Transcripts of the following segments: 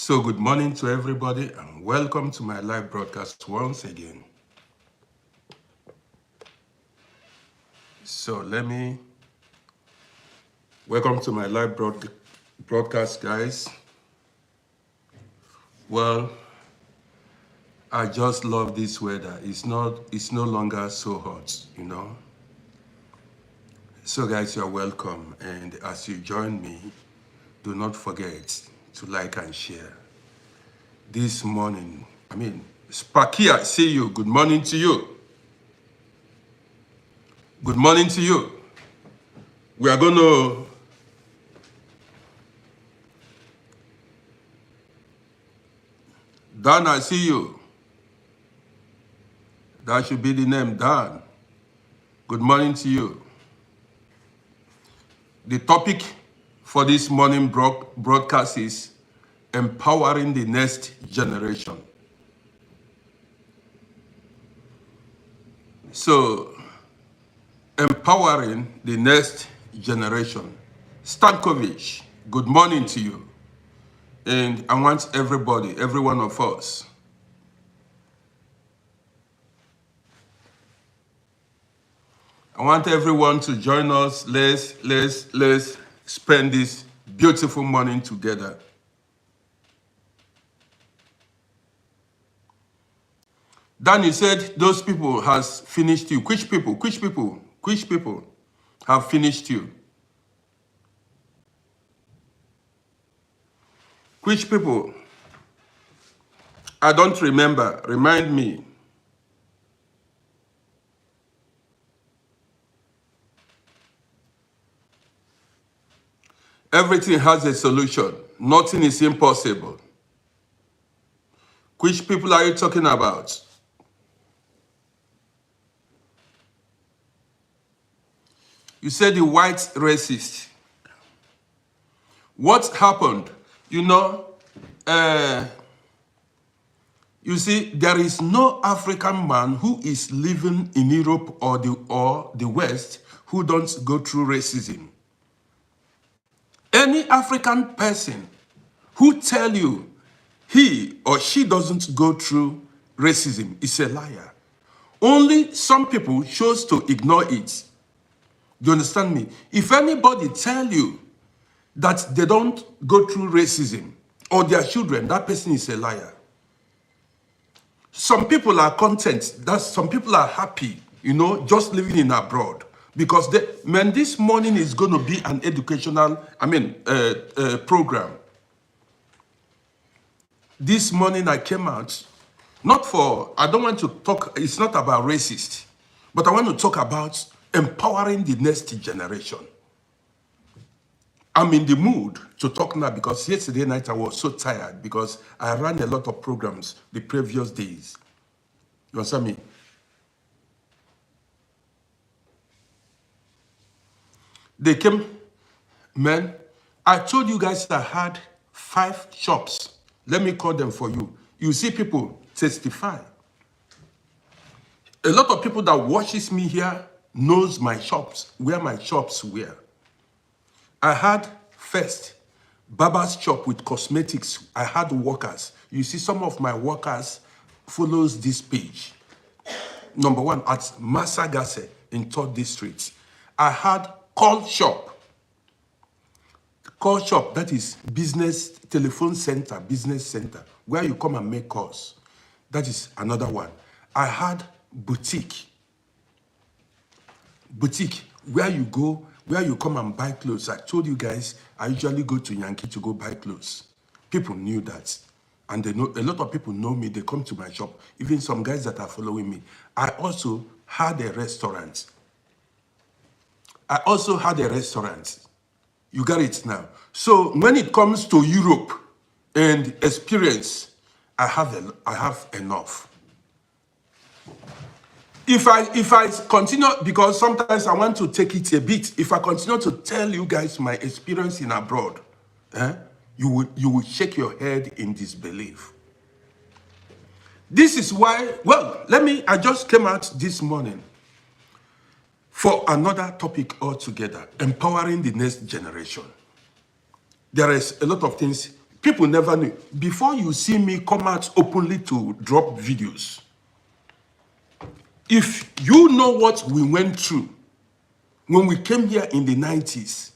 So good morning to everybody and welcome to my live broadcast once again. So welcome to my live broadcast, guys. Well, I just love this weather. It's no longer so hot, you know. So guys, you're welcome. And as you join me, do not forget to like and share. This morning, Spakia, see you. Good morning to you. Good morning to you. We are going to Dan, I see you. That should be the name, Dan. Good morning to you. The topic for this morning broadcast is empowering the next generation. So, empowering the next generation. Stankovic, good morning to you. And I want everybody, every one of us, I want everyone to join us. Let's spend this beautiful morning together. Danny said those people has finished you. Which people have finished you? Which people? I don't remember. Remind me. Everything has a solution. Nothing is impossible. Which people are you talking about? You said the white racist. What happened? You know, you see, there is no African man who is living in Europe or the West who don't go through racism. Any African person who tell you he or she doesn't go through racism is a liar. Only some people chose to ignore it. Do you understand me? If anybody tell you that they don't go through racism or their children, that person is a liar. Some people are content, some people are happy, you know, just living in abroad. Because this morning is going to be an educational, program. This morning I came out, I don't want to talk, it's not about racist, but I want to talk about empowering the next generation. I'm in the mood to talk now because yesterday night I was so tired because I ran a lot of programs the previous days. You understand me? They came, man, I told you guys I had 5 shops. Let me call them for you. You see people testify. A lot of people that watches me here knows my shops, where my shops were. I had first barber's shop with cosmetics. I had workers. You see some of my workers follows this page. Number 1 at Masagase in 3rd District. I had call shop, that is business, telephone center, business center, where you come and make calls. That is another one. I had boutique, where you go, where you come and buy clothes. I told you guys, I usually go to Yankee to go buy clothes. People knew that. And they know, a lot of people know me, they come to my shop, even some guys that are following me. I also had a restaurant. You got it now. So when it comes to Europe and experience, I have enough. If I continue, because sometimes I want to take it a bit, if I continue to tell you guys my experience in abroad, you will shake your head in disbelief. This is why, I just came out this morning for another topic altogether, empowering the next generation. There is a lot of things People never knew. Before you see me come out openly to drop videos, if you know what we went through when we came here in the 90s,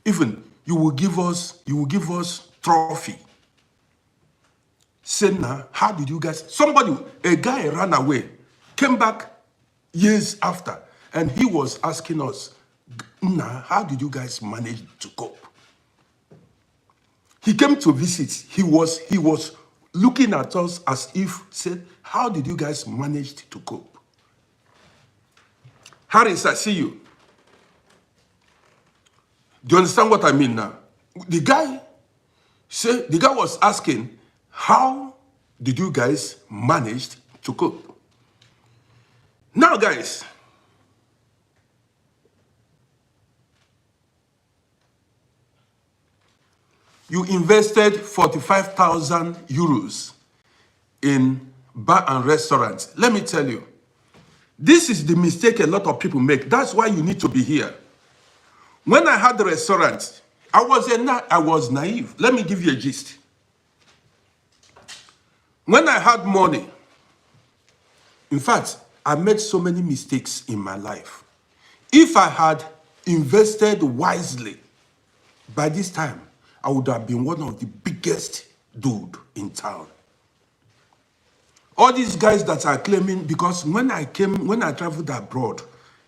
even you will give us trophy. Say now, how did you guys? A guy ran away, came back years after, and he was asking us, nah, how did you guys manage to cope? He came to visit. He was looking at us as if said, how did you guys manage to cope? Harris, I see you. Do you understand what I mean now? The guy was asking, how did you guys manage to cope? Now, guys, you invested 45,000 euros in bar and restaurants. Let me tell you, this is the mistake a lot of people make. That's why you need to be here. When I had the restaurant, I was naive. Let me give you a gist. When I had money, in fact, I made so many mistakes in my life. If I had invested wisely, by this time, I would have been one of the biggest dude in town. All these guys that are claiming, because when I traveled abroad,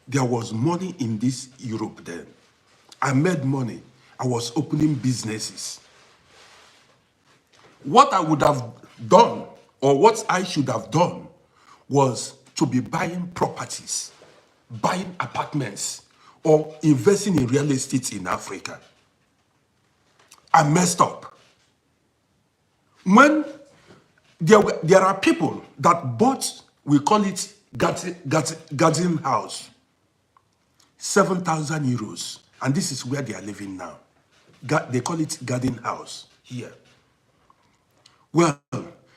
there was money in this Europe then. I made money. I was opening businesses. What I would have done, or what I should have done, was to be buying properties, buying apartments, or investing in real estate in Africa. I messed up. When there are people that bought, we call it garden house, 7,000 euros. And this is where they are living now. They call it garden house here. Well,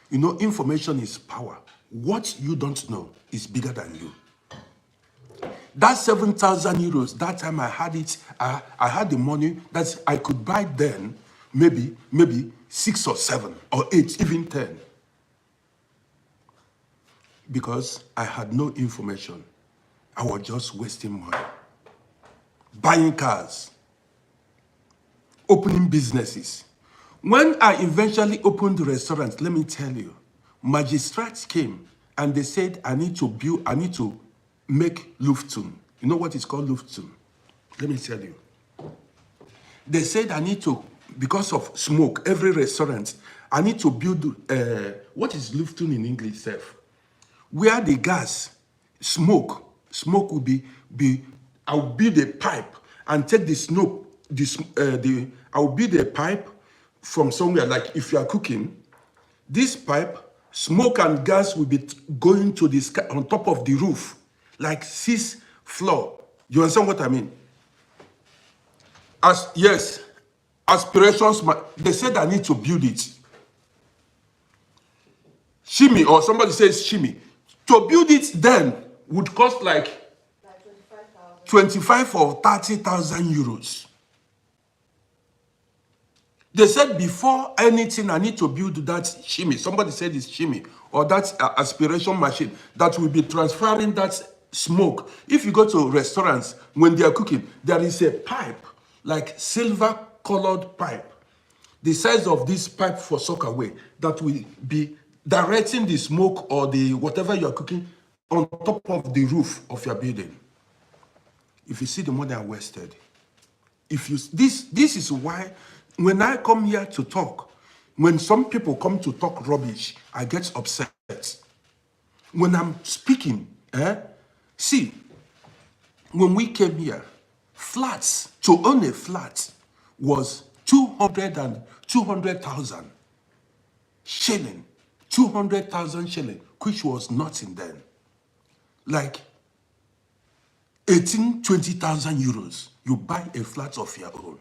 you know, information is power. What you don't know is bigger than you. That 7,000 euros, that time I had it, I had the money that I could buy then, maybe 6 or 7 or 8, even 10. Because I had no information. I was just wasting money. Buying cars. Opening businesses. When I eventually opened the restaurant, let me tell you, magistrates came and they said, I need to make Luften. You know what is called Luften? Let me tell you. They said I need to, because of smoke, every restaurant, I need to build, what is Luften in English, Seth? Where the gas, smoke will be, I'll build a pipe and take the smoke, I'll build a pipe from somewhere, like if you are cooking, this pipe, smoke and gas will be going to the sky, on top of the roof, like 6th floor. You understand what I mean? Yes, aspirations, they said I need to build it. Shimmy, or somebody says shimmy. To build it then would cost like 25 or 30,000 euros. They said before anything, I need to build that shimmy. Somebody said it's shimmy, or that aspiration machine that will be transferring that smoke. If you go to restaurants, when they are cooking, there is a pipe, like silver-colored pipe, the size of this pipe for soakaway, that will be directing the smoke or the whatever you are cooking on top of the roof of your building. If you see the money I wasted, this is why when I come here to talk, when some people come to talk rubbish, I get upset. When I'm speaking, see, when we came here, flats, to own a flat was 200,000 shilling, 200,000 shilling, which was nothing then. Like 20,000 euros, you buy a flat of your own.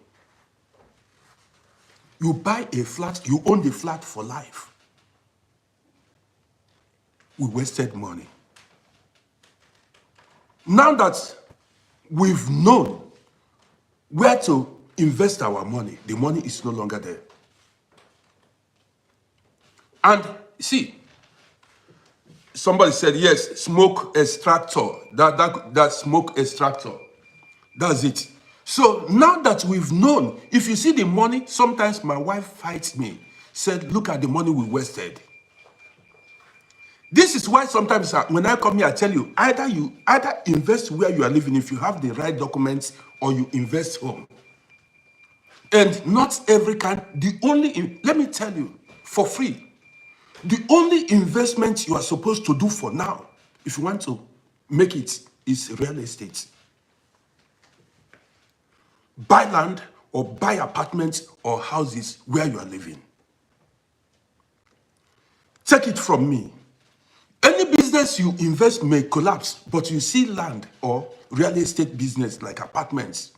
You buy a flat, you own the flat for life. We wasted money. Now that we've known where to invest our money, the money is no longer there. And see, somebody said, yes, smoke extractor. That smoke extractor. That's it. So now that we've known, if you see the money, sometimes my wife fights me, said, look at the money we wasted. This is why sometimes when I come here, I tell you, either invest where you are living if you have the right documents, or you invest home. And not every kind, let me tell you, for free, the only investment you are supposed to do for now, if you want to make it, is real estate. Buy land or buy apartments or houses where you are living. Take it from me. Any business you invest may collapse, but you see land or real estate business like apartments,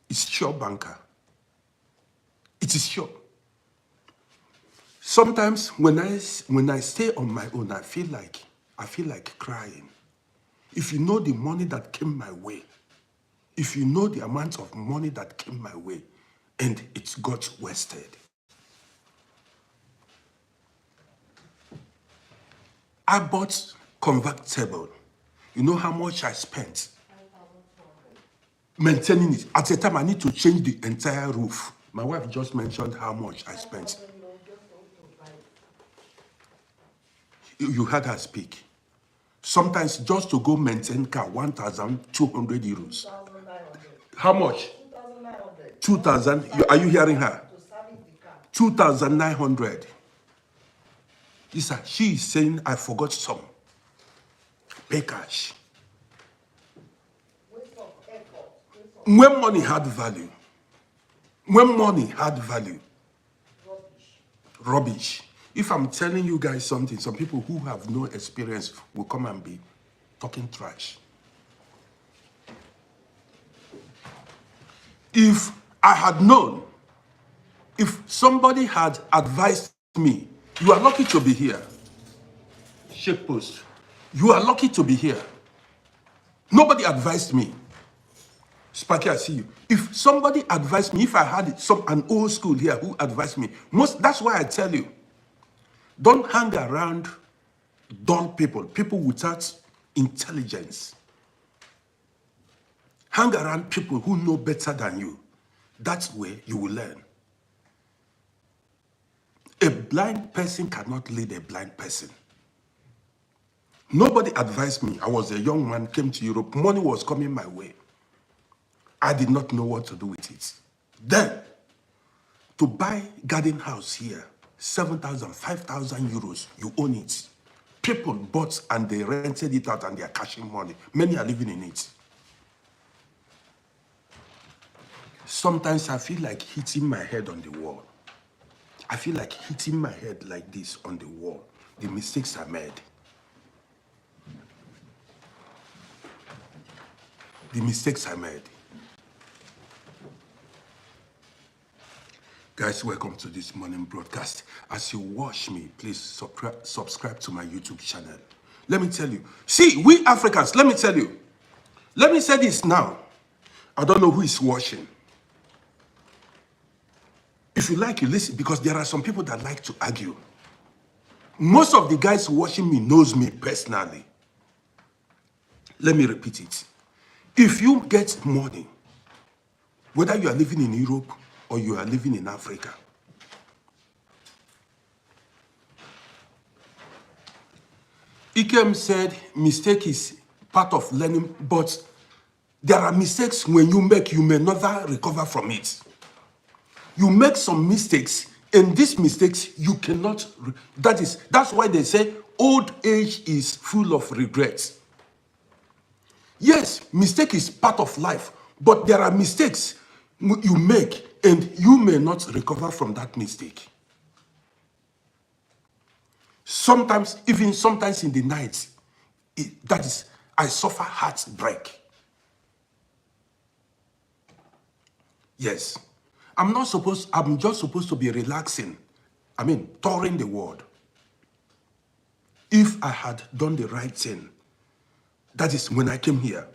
it's sure banker. It is sure. Sometimes when I stay on my own, I feel like crying. If you know the money that came my way, if you know the amount of money that came my way, and it got wasted. I bought convertible. You know how much I spent maintaining it? At the time, I need to change the entire roof. My wife just mentioned how much I spent. You heard her speak. Sometimes just to go maintain car, 1,200 euros. How much? 2,000. Are you hearing her? 2,900. Lisa, she is saying, I forgot some. Pay cash. When money had value, rubbish. If I'm telling you guys something, some people who have no experience will come and be talking trash. If I had known, if somebody had advised me, you are lucky to be here. Shake post. You are lucky to be here. Nobody advised me. Sparky, I see you. If somebody advised me, if I had an old school here who advised me, that's why I tell you, don't hang around dull people without intelligence. Hang around people who know better than you. That way you will learn. A blind person cannot lead a blind person. Nobody advised me. I was a young man, came to Europe, money was coming my way. I did not know what to do with it. Then, to buy garden house here, 7,000, 5,000 euros, you own it. People bought and they rented it out and they are cashing money. Many are living in it. Sometimes I feel like hitting my head on the wall. I feel like hitting my head like this on the wall. The mistakes I made. The mistakes I made. Guys, welcome to this morning broadcast. As you watch me, please subscribe to my YouTube channel. Let me tell you. See, we Africans, let me tell you. Let me say this now. I don't know who is watching. If you like, you listen, because there are some people that like to argue. Most of the guys watching me knows me personally. Let me repeat it. If you get money, whether you are living in Europe or you are living in Africa, Ikem said mistake is part of learning, but there are mistakes when you make, you may never recover from it. You make some mistakes, and these mistakes you cannot, that's why they say old age is full of regrets. Yes, mistake is part of life, but there are mistakes you make and you may not recover from that mistake. Sometimes, even sometimes in the night, I suffer heartbreak. Yes. I'm just supposed to be relaxing. Touring the world. If I had done the right thing, that is when I came here.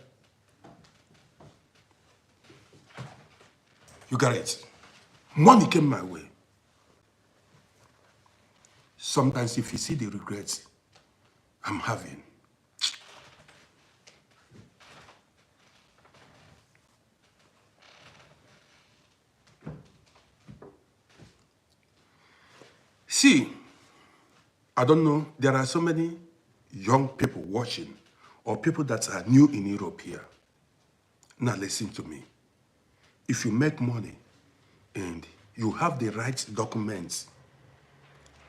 You got it? Money came my way. Sometimes if you see the regrets I'm having, see, I don't know, there are so many young people watching or people that are new in Europe here. Now listen to me. If you make money and you have the right documents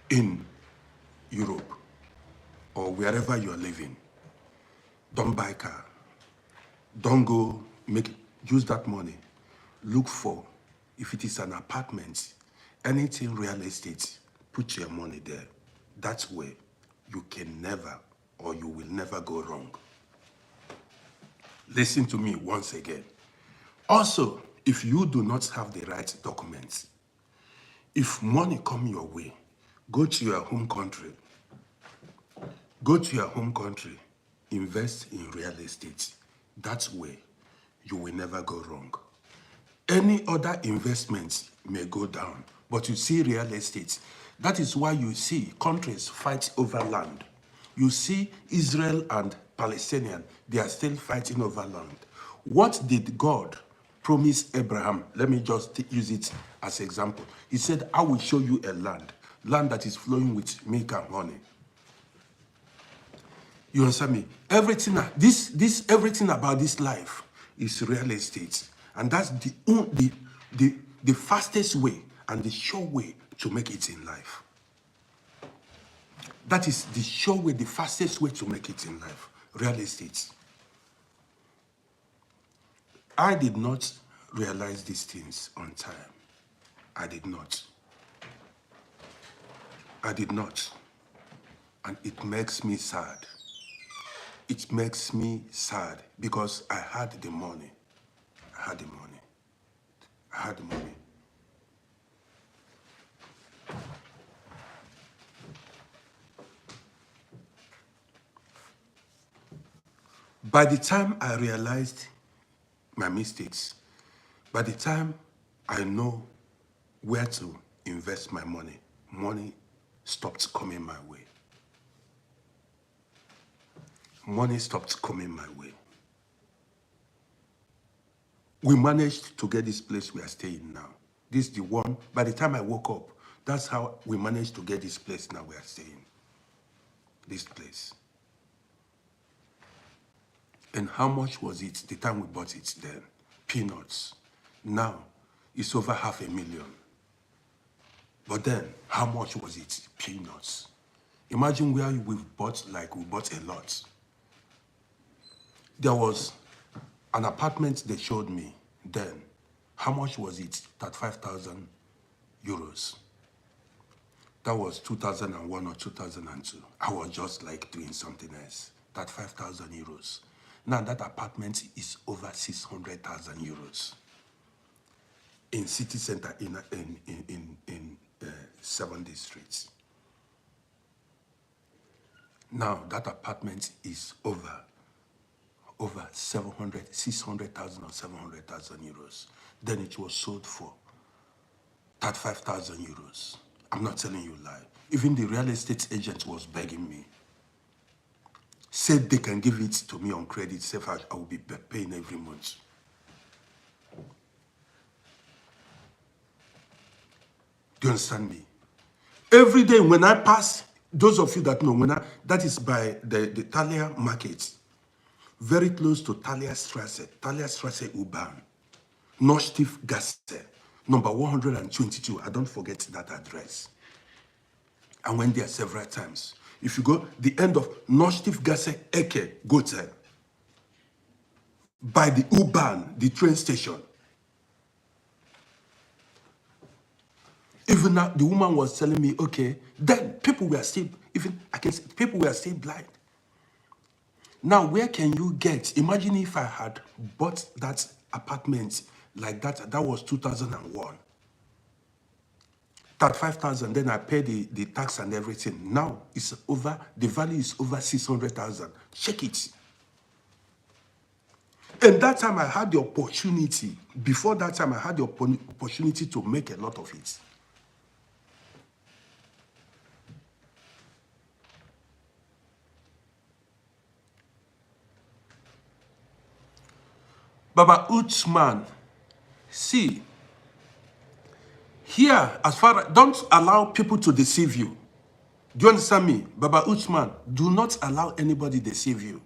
in Europe or wherever you are living, don't buy car. Don't go use that money. Look for, if it is an apartment, anything real estate, put your money there. That's where you can never or you will never go wrong. Listen to me once again. Also, if you do not have the right documents, if money come your way, go to your home country. Go to your home country, invest in real estate. That's where you will never go wrong. Any other investments may go down, but you see real estate. That is why you see countries fight over land. You see Israel and Palestinian, they are still fighting over land. What did God promise Abraham? Let me just use it as an example. He said, I will show you a land that is flowing with milk and honey. You understand me? Everything, everything about this life is real estate. And that's the fastest way and the sure way to make it in life. That is the sure way, the fastest way to make it in life. Real estate. I did not realize these things on time. I did not. I did not. And it makes me sad. It makes me sad because I had the money. I had the money. I had the money. By the time I realized my mistakes, by the time I know where to invest my money, money stopped coming my way. Money stopped coming my way. We managed to get this place we are staying now. This is the one, by the time I woke up, that's how we managed to get this place now we are staying. This place. And how much was it the time we bought it then? Peanuts. Now, it's over $500,000. But then, how much was it? Peanuts. Imagine where we bought a lot. There was an apartment they showed me then. How much was it? 35,000 euros. That was 2001 or 2002. I was just like doing something else. 35,000 euros. Now that apartment is over 600,000 euros. In city center in 7 districts. Now that apartment is over 600,000 or 700,000 euros. Then it was sold for 35,000 euros. I'm not telling you a lie. Even the real estate agent was begging me. Said they can give it to me on credit, say I will be paying every month. Do you understand me? Every day when I pass, those of you that know, that is by the Thalia market, very close to Thalia Strasse U-Bahn, Nordstiefgasse, number 122. I don't forget that address. I went there several times. If you go the end of Nordstiefgasse Ecke, go there. By the U-Bahn, the train station. Even now, the woman was telling me, okay, then people were still, people were still blind. Now, where can you get? Imagine if I had bought that apartment like that. That was 2001. 35,000. Then I paid the tax and everything. Now it's over. The value is over 600,000. Check it. And that time I had the opportunity. Before that time, I had the opportunity to make a lot of it. Baba Uthman, see, here, as far as, don't allow people to deceive you. Do you understand me? Baba Uthman, do not allow anybody deceive you.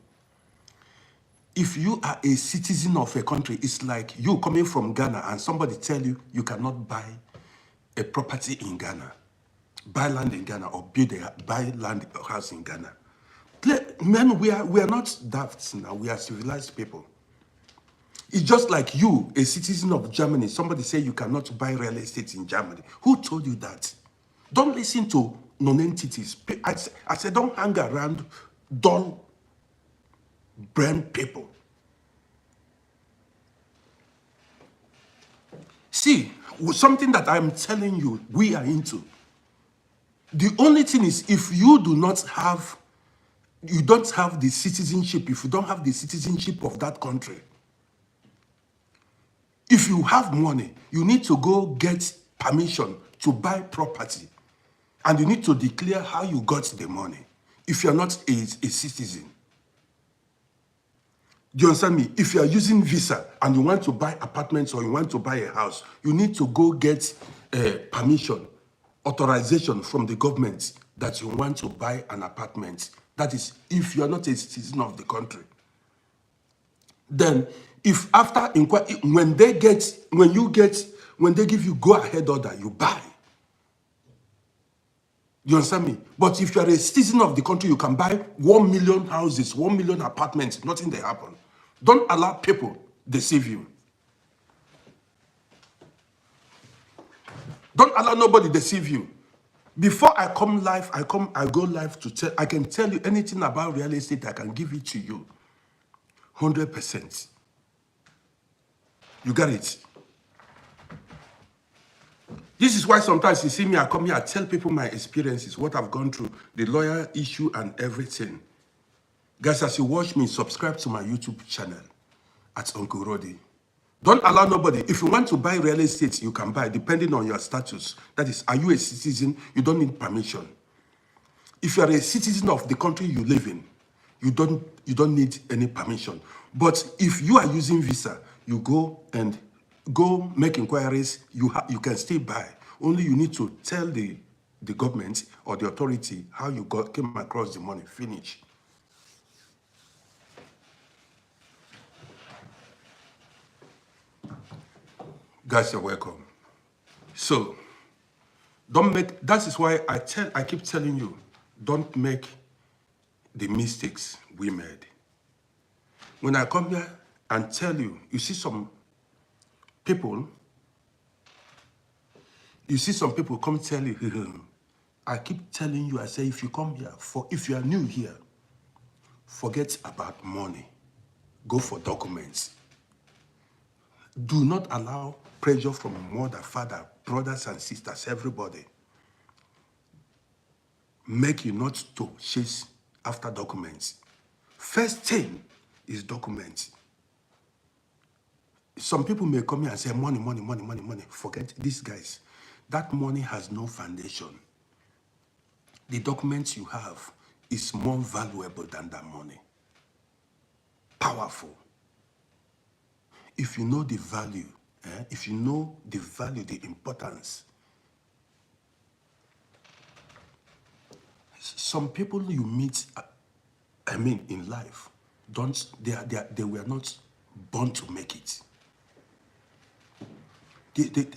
If you are a citizen of a country, it's like you coming from Ghana and somebody tell you you cannot buy a property in Ghana, buy land in Ghana, or buy land or house in Ghana. Men, we are not daft now. We are civilized people. It's just like you, a citizen of Germany. Somebody say you cannot buy real estate in Germany. Who told you that? Don't listen to non-entities. I said don't hang around dull brain people. See, something that I'm telling you, we are into. The only thing is, if you don't have the citizenship, if you don't have the citizenship of that country, if you have money, you need to go get permission to buy property. And you need to declare how you got the money if you're not a citizen. Do you understand me? If you are using visa and you want to buy apartments or you want to buy a house, you need to go get permission, authorization from the government that you want to buy an apartment. That is, if you're not a citizen of the country. Then, if after inquiry, when they give you go-ahead order, you buy. You understand me? But if you are a citizen of the country, you can buy 1 million houses, 1 million apartments, nothing they happen. Don't allow people deceive you. Don't allow nobody deceive you. Before I come live, I go live to tell, I can tell you anything about real estate, I can give it to you. 100%. You got it? This is why sometimes you see me, I come here, I tell people my experiences, what I've gone through, the lawyer issue and everything. Guys, as you watch me, subscribe to my YouTube channel at Uncle Roddy. Don't allow nobody. If you want to buy real estate, you can buy, depending on your status. That is, are you a citizen? You don't need permission. If you are a citizen of the country you live in, you don't need any permission. But if you are using visa, you go make inquiries. You can still buy. Only you need to tell the government or the authority how you came across the money. Finish. Guys, you're welcome. So, that is why I keep telling you, don't make the mistakes we made. When I come here and tell you, you see some people come tell you, I keep telling you, I say, if you come here, if you are new here, forget about money. Go for documents. Do not allow pressure from mother, father, brothers and sisters, everybody. Make you not to chase after documents. First thing is documents. Some people may come here and say, money, money, money, money, money. Forget these guys. That money has no foundation. The documents you have is more valuable than that money. Powerful. If you know the value, if you know the value, the importance. Some people you meet, in life, they were not born to make it.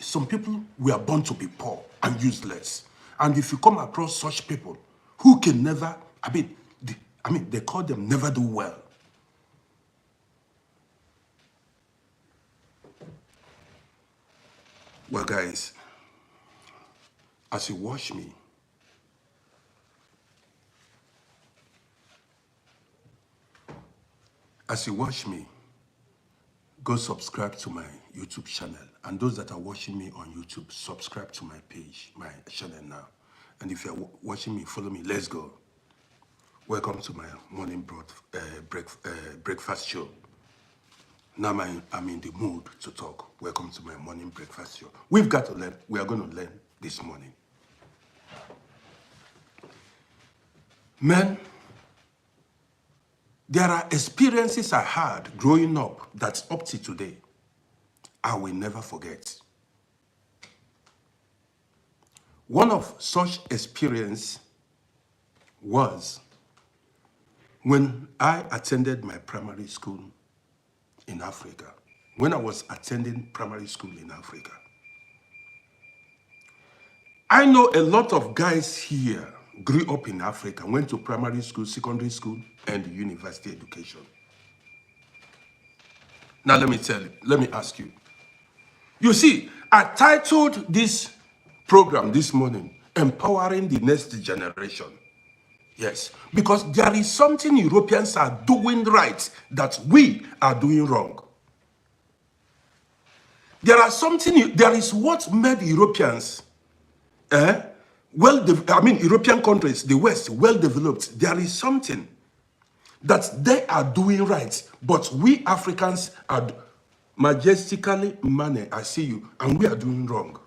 Some people were born to be poor and useless. And if you come across such people who can never, they call them never do well. Well, guys, as you watch me, go subscribe to my YouTube channel. And those that are watching me on YouTube, subscribe to my page, my channel now. And if you're watching me, follow me. Let's go. Welcome to my morning breakfast show. Now I'm in the mood to talk. Welcome to my morning breakfast show. We've got to learn. We are going to learn this morning. Men, There are experiences I had growing up that up to today, I will never forget. One of such experience was when I attended my primary school in Africa. When I was attending primary school in Africa. I know a lot of guys here grew up in Africa, went to primary school, secondary school, and university education. Now let me tell you, let me ask you. You see, I titled this program this morning, Empowering the Next Generation. Yes, because there is something Europeans are doing right that we are doing wrong. There is what made Europeans, European countries, the West, well developed. There is something that they are doing right, but we Africans are majestically manner, I see you, and we are doing wrong.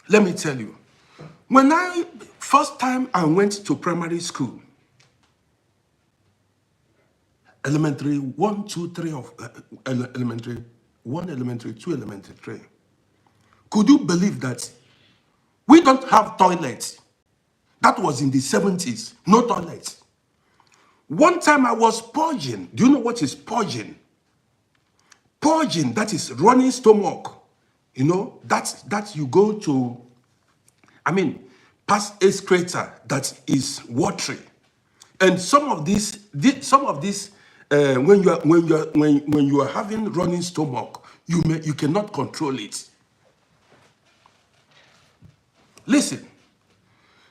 Let me tell you, when first time I went to primary school, elementary 1, 2, 3 of elementary 1, elementary 2, elementary 3. Could you believe that we don't have toilets? That was in the 70s, no toilets. One time I was purging. Do you know what is purging? Purging, that is running stomach. You know, that you go to, past excreta that is watery. And some of these, when you are having running stomach, you cannot control it. Listen.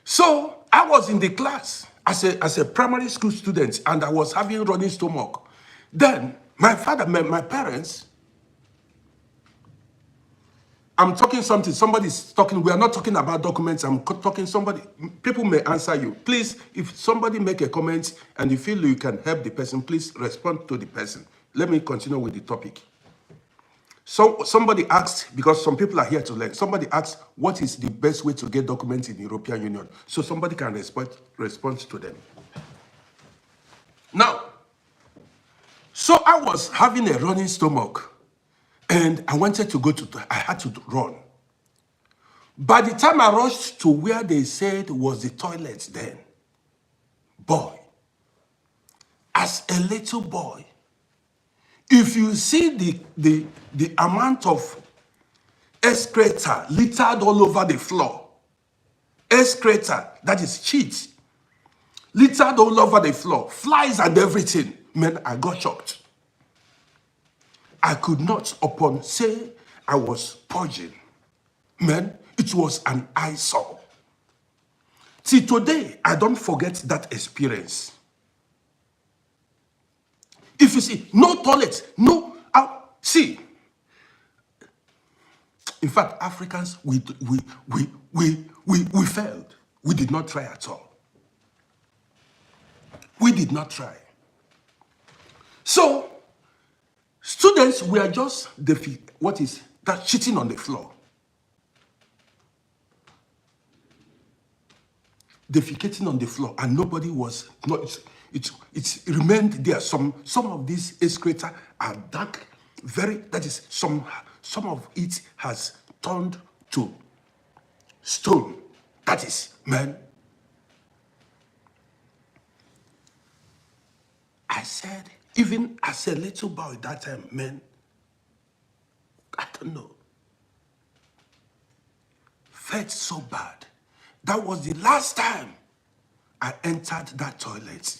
So I was in the class as a primary school student, and I was having running stomach. Then my parents, I'm talking something, somebody's talking, we are not talking about documents, I'm talking somebody, people may answer you. Please, if somebody make a comment and you feel you can help the person, please respond to the person. Let me continue with the topic. So somebody asked, because some people are here to learn, somebody asked, what is the best way to get documents in the European Union? So somebody can respond to them. Now, so I was having a running stomach, and I wanted to I had to run. By the time I rushed to where they said was the toilet then, boy, as a little boy, if you see the amount of excreta littered all over the floor, excreta, that is shit, littered all over the floor, flies and everything, man, I got shocked. I could not, upon say I was purging, man, it was an eyesore. See, today, I don't forget that experience. If you see, no toilet, no, see, in fact, Africans, we failed. We did not try at all. We did not try. So, students were just shitting on the floor. Defecating on the floor, and nobody was not. It remained there. Some of these excreta are dark, some of it has turned to stone. That is, man. I said, even as a little boy that time, man, I don't know, felt so bad. That was the last time I entered that toilet.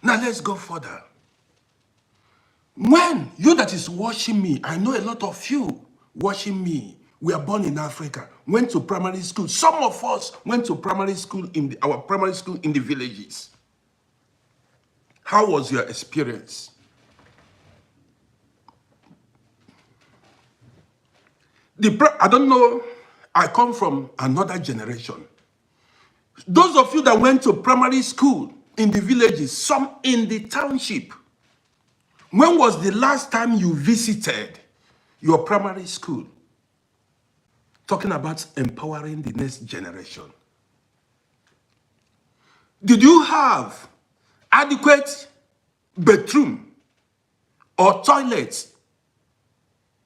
Now let's go further. When you that is watching me, I know a lot of you watching me, we are born in Africa, went to primary school. Some of us went to primary school our primary school in the villages. How was your experience? I don't know, I come from another generation. Those of you that went to primary school in the villages, some in the township, when was the last time you visited your primary school? Talking about empowering the next generation. Did you have adequate bathroom or toilets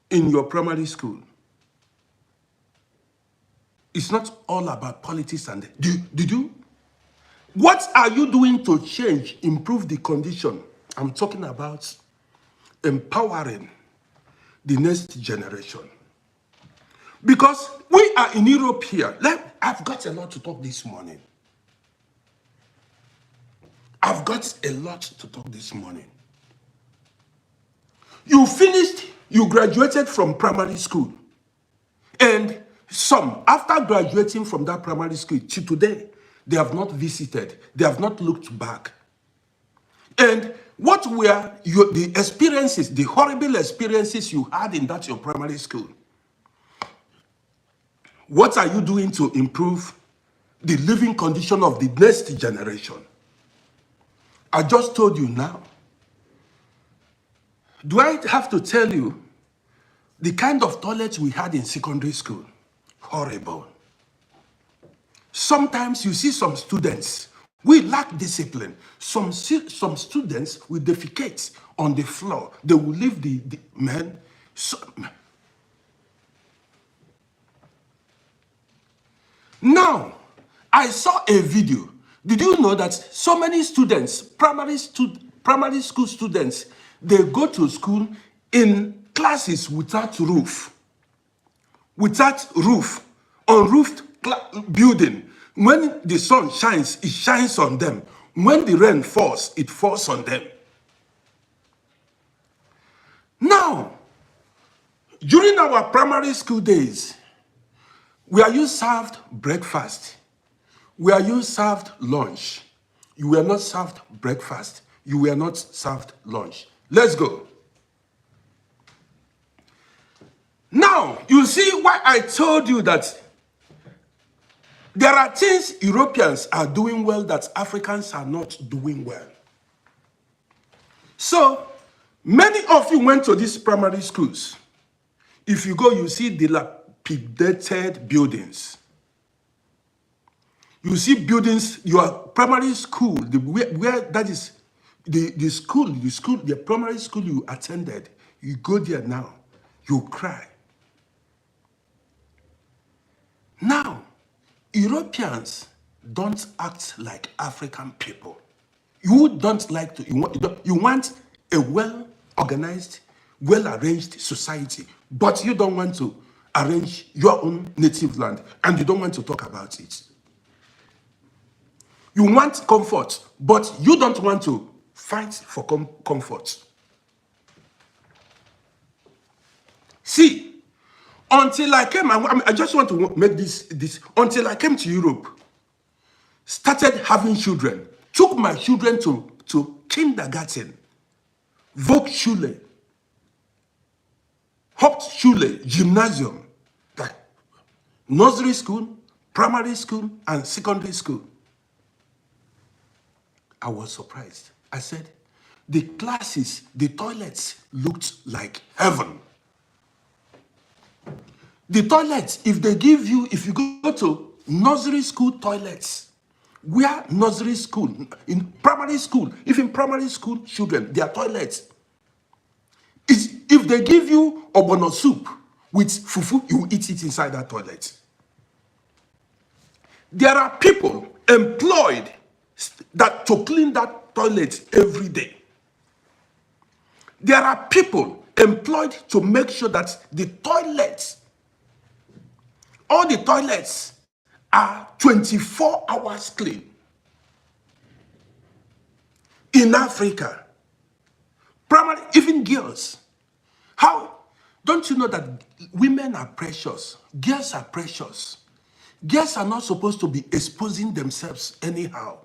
in your primary school? It's not all about politics and did you? What are you doing to change, improve the condition? I'm talking about empowering the next generation. Because we are in Europe here. I've got a lot to talk this morning. I've got a lot to talk this morning. You finished, you graduated from primary school. And some, after graduating from that primary school to today, they have not visited, they have not looked back. And what were the experiences, the horrible experiences you had in that your primary school? What are you doing to improve the living condition of the next generation? I just told you now. Do I have to tell you the kind of toilets we had in secondary school? Horrible. Sometimes you see some students, we lack discipline. Some students will defecate on the floor. They will leave the men. Now, I saw a video. Did you know that so many students, primary school students, they go to school in classes without roof? Without roof, unroofed building. When the sun shines, it shines on them. When the rain falls, it falls on them. Now, during our primary school days, were you served breakfast? Were you served lunch? You were not served breakfast. You were not served lunch. Let's go. Now, you see why I told you that there are things Europeans are doing well that Africans are not doing well. So, many of you went to these primary schools. If you go, you see dilapidated buildings. You see buildings, your primary school, where that is, the primary school you attended, you go there now, you cry. Now, Europeans don't act like African people. You don't like to, you want a well-organized, well-arranged society, but you don't want to arrange your own native land, and you don't want to talk about it. You want comfort, but you don't want to fight for comfort. See, until I came, I just want to make this, until I came to Europe, started having children, took my children to kindergarten, Volksschule, Hauptschule, gymnasium, like nursery school, primary school, and secondary school. I was surprised. I said, the classes, the toilets looked like heaven. The toilets, if you go to nursery school toilets, where nursery school, in primary school, even primary school children, their toilets, if they give you ogbono soup with fufu, you eat it inside that toilet. There are people employed to clean that toilet every day. There are people employed to make sure that the toilets, all the toilets are 24 hours clean. In Africa, primary, even girls, how, don't you know that women are precious? Girls are precious. Girls are not supposed to be exposing themselves anyhow.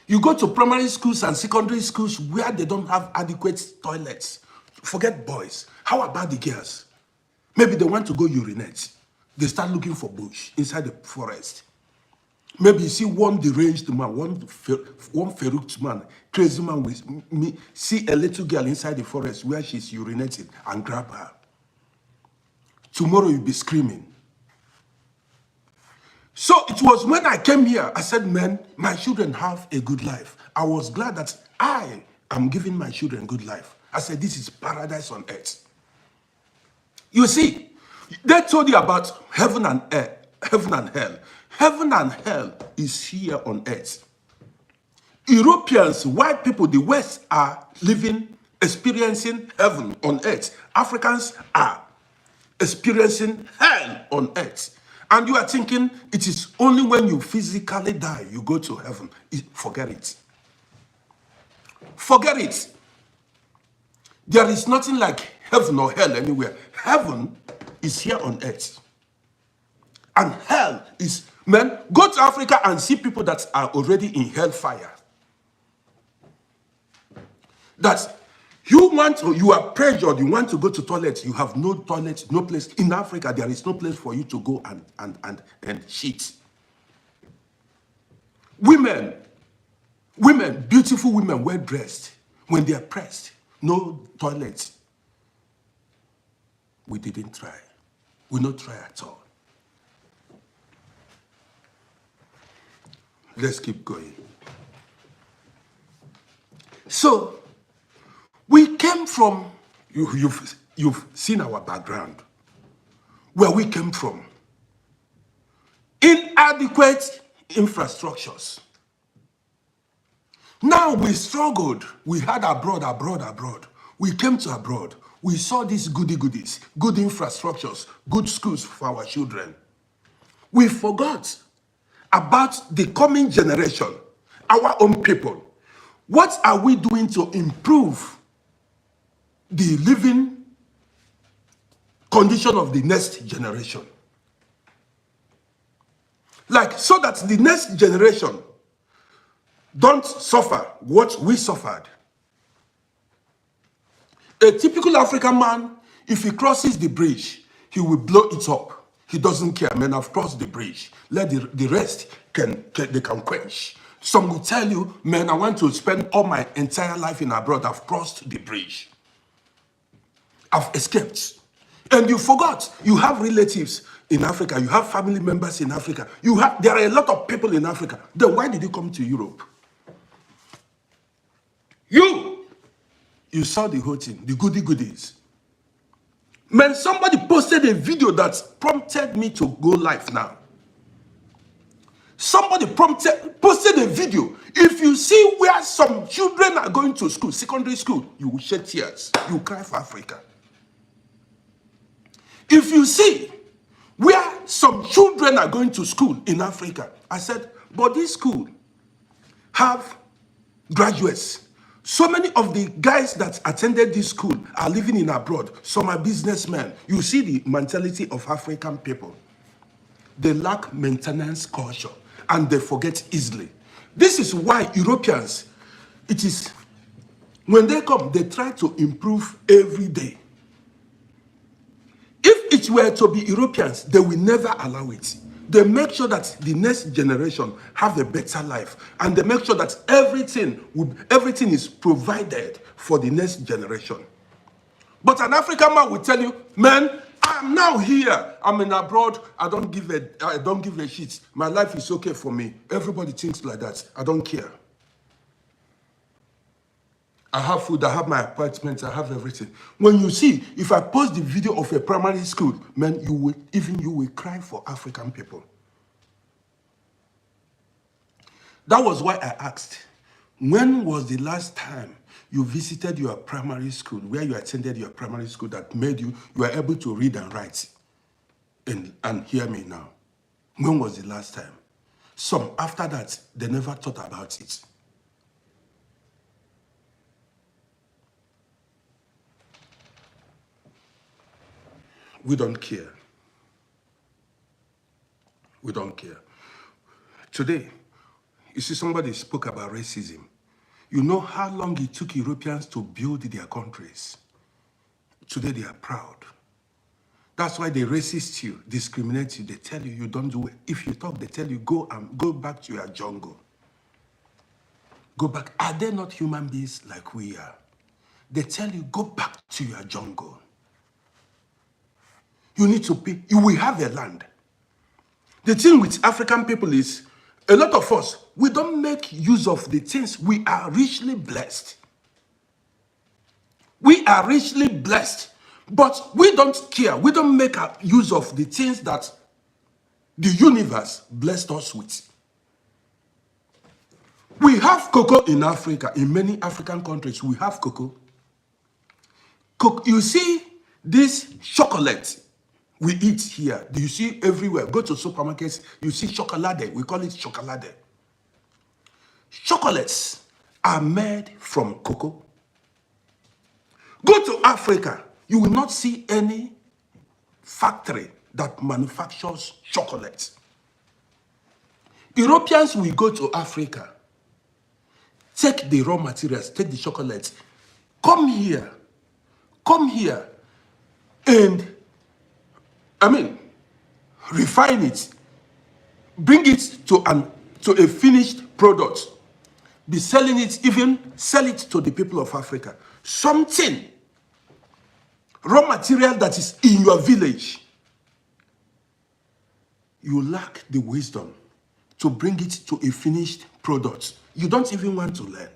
You go to primary schools and secondary schools where they don't have adequate toilets. Forget boys. How about the girls? Maybe they want to go urinate. They start looking for bush inside the forest. Maybe you see one deranged man, one feruct man, crazy man with me, see a little girl inside the forest where she's urinating and grab her. Tomorrow you'll be screaming. So it was when I came here, I said, man, my children have a good life. I was glad that I am giving my children good life. I said, this is paradise on earth. You see, they told you about heaven and earth, heaven and hell. Heaven and hell is here on earth. Europeans, white people, the West are living, experiencing heaven on earth. Africans are experiencing hell on earth. And you are thinking it is only when you physically die you go to heaven. Forget it. Forget it. There is nothing like heaven or hell anywhere. Heaven is here on earth. And hell is, man, go to Africa and see people that are already in hellfire. That you are pressured, you want to go to toilet, you have no toilet, no place. In Africa, there is no place for you to go and shit. Women, beautiful women, well dressed, when they are pressed, no toilet. We didn't try. We not try at all. Let's keep going. So, we came from, you've seen our background, where we came from. Inadequate infrastructures. Now we struggled. We had abroad. We came to abroad. We saw these goodies, good infrastructures, good schools for our children. We forgot about the coming generation, our own people. What are we doing to improve the living condition of the next generation? Like, so that the next generation don't suffer what we suffered. A typical African man, if he crosses the bridge, he will blow it up. He doesn't care. Men have crossed the bridge. Let the rest they can quench. Some will tell you, man, I want to spend all my entire life in abroad. I've crossed the bridge. I've escaped. And you forgot, you have relatives in Africa. You have family members in Africa. There are a lot of people in Africa. Then why did you come to Europe? You saw the whole thing, the goodies. Man, somebody posted a video that prompted me to go live now. Somebody posted a video. If you see where some children are going to school, secondary school, you will shed tears. You will cry for Africa. If you see where some children are going to school in Africa, I said, but this school have graduates. So many of the guys that attended this school are living in abroad. Some are businessmen. You see the mentality of African people. They lack maintenance culture and they forget easily. This is why Europeans, it is, when they come, they try to improve every day. If it were to be Europeans, they will never allow it. They make sure that the next generation have a better life, and they make sure that everything is provided for the next generation. But an African man will tell you, man, I'm now here. I'm in abroad. I don't give a shit. My life is okay for me. Everybody thinks like that. I don't care. I have food, I have my apartment, I have everything. When you see, if I post the video of a primary school, man, you will cry for African people. That was why I asked, when was the last time you visited your primary school, where you attended your primary school that made you were able to read and write? And hear me now. When was the last time? Some, after that, they never thought about it. We don't care. We don't care. Today, you see, somebody spoke about racism. You know how long it took Europeans to build their countries? Today, they are proud. That's why they racist you, discriminate you. They tell you you don't do it. If you talk, they tell you go back to your jungle. Go back. Are they not human beings like we are? They tell you go back to your jungle. You need to pay. You will have a land. The thing with African people is, a lot of us, we don't make use of the things we are richly blessed. We are richly blessed, but we don't care. We don't make use of the things that the universe blessed us with. We have cocoa in Africa. In many African countries, we have cocoa. You see this chocolate we eat here. Do you see everywhere? Go to supermarkets, you see chocolate. We call it chocolate. Chocolates are made from cocoa. Go to Africa, you will not see any factory that manufactures chocolate. Europeans will go to Africa, take the raw materials, take the chocolate, come here, and refine it, bring it to a finished product, be selling it, even sell it to the people of Africa. Something, raw material that is in your village, you lack the wisdom to bring it to a finished product. You don't even want to learn.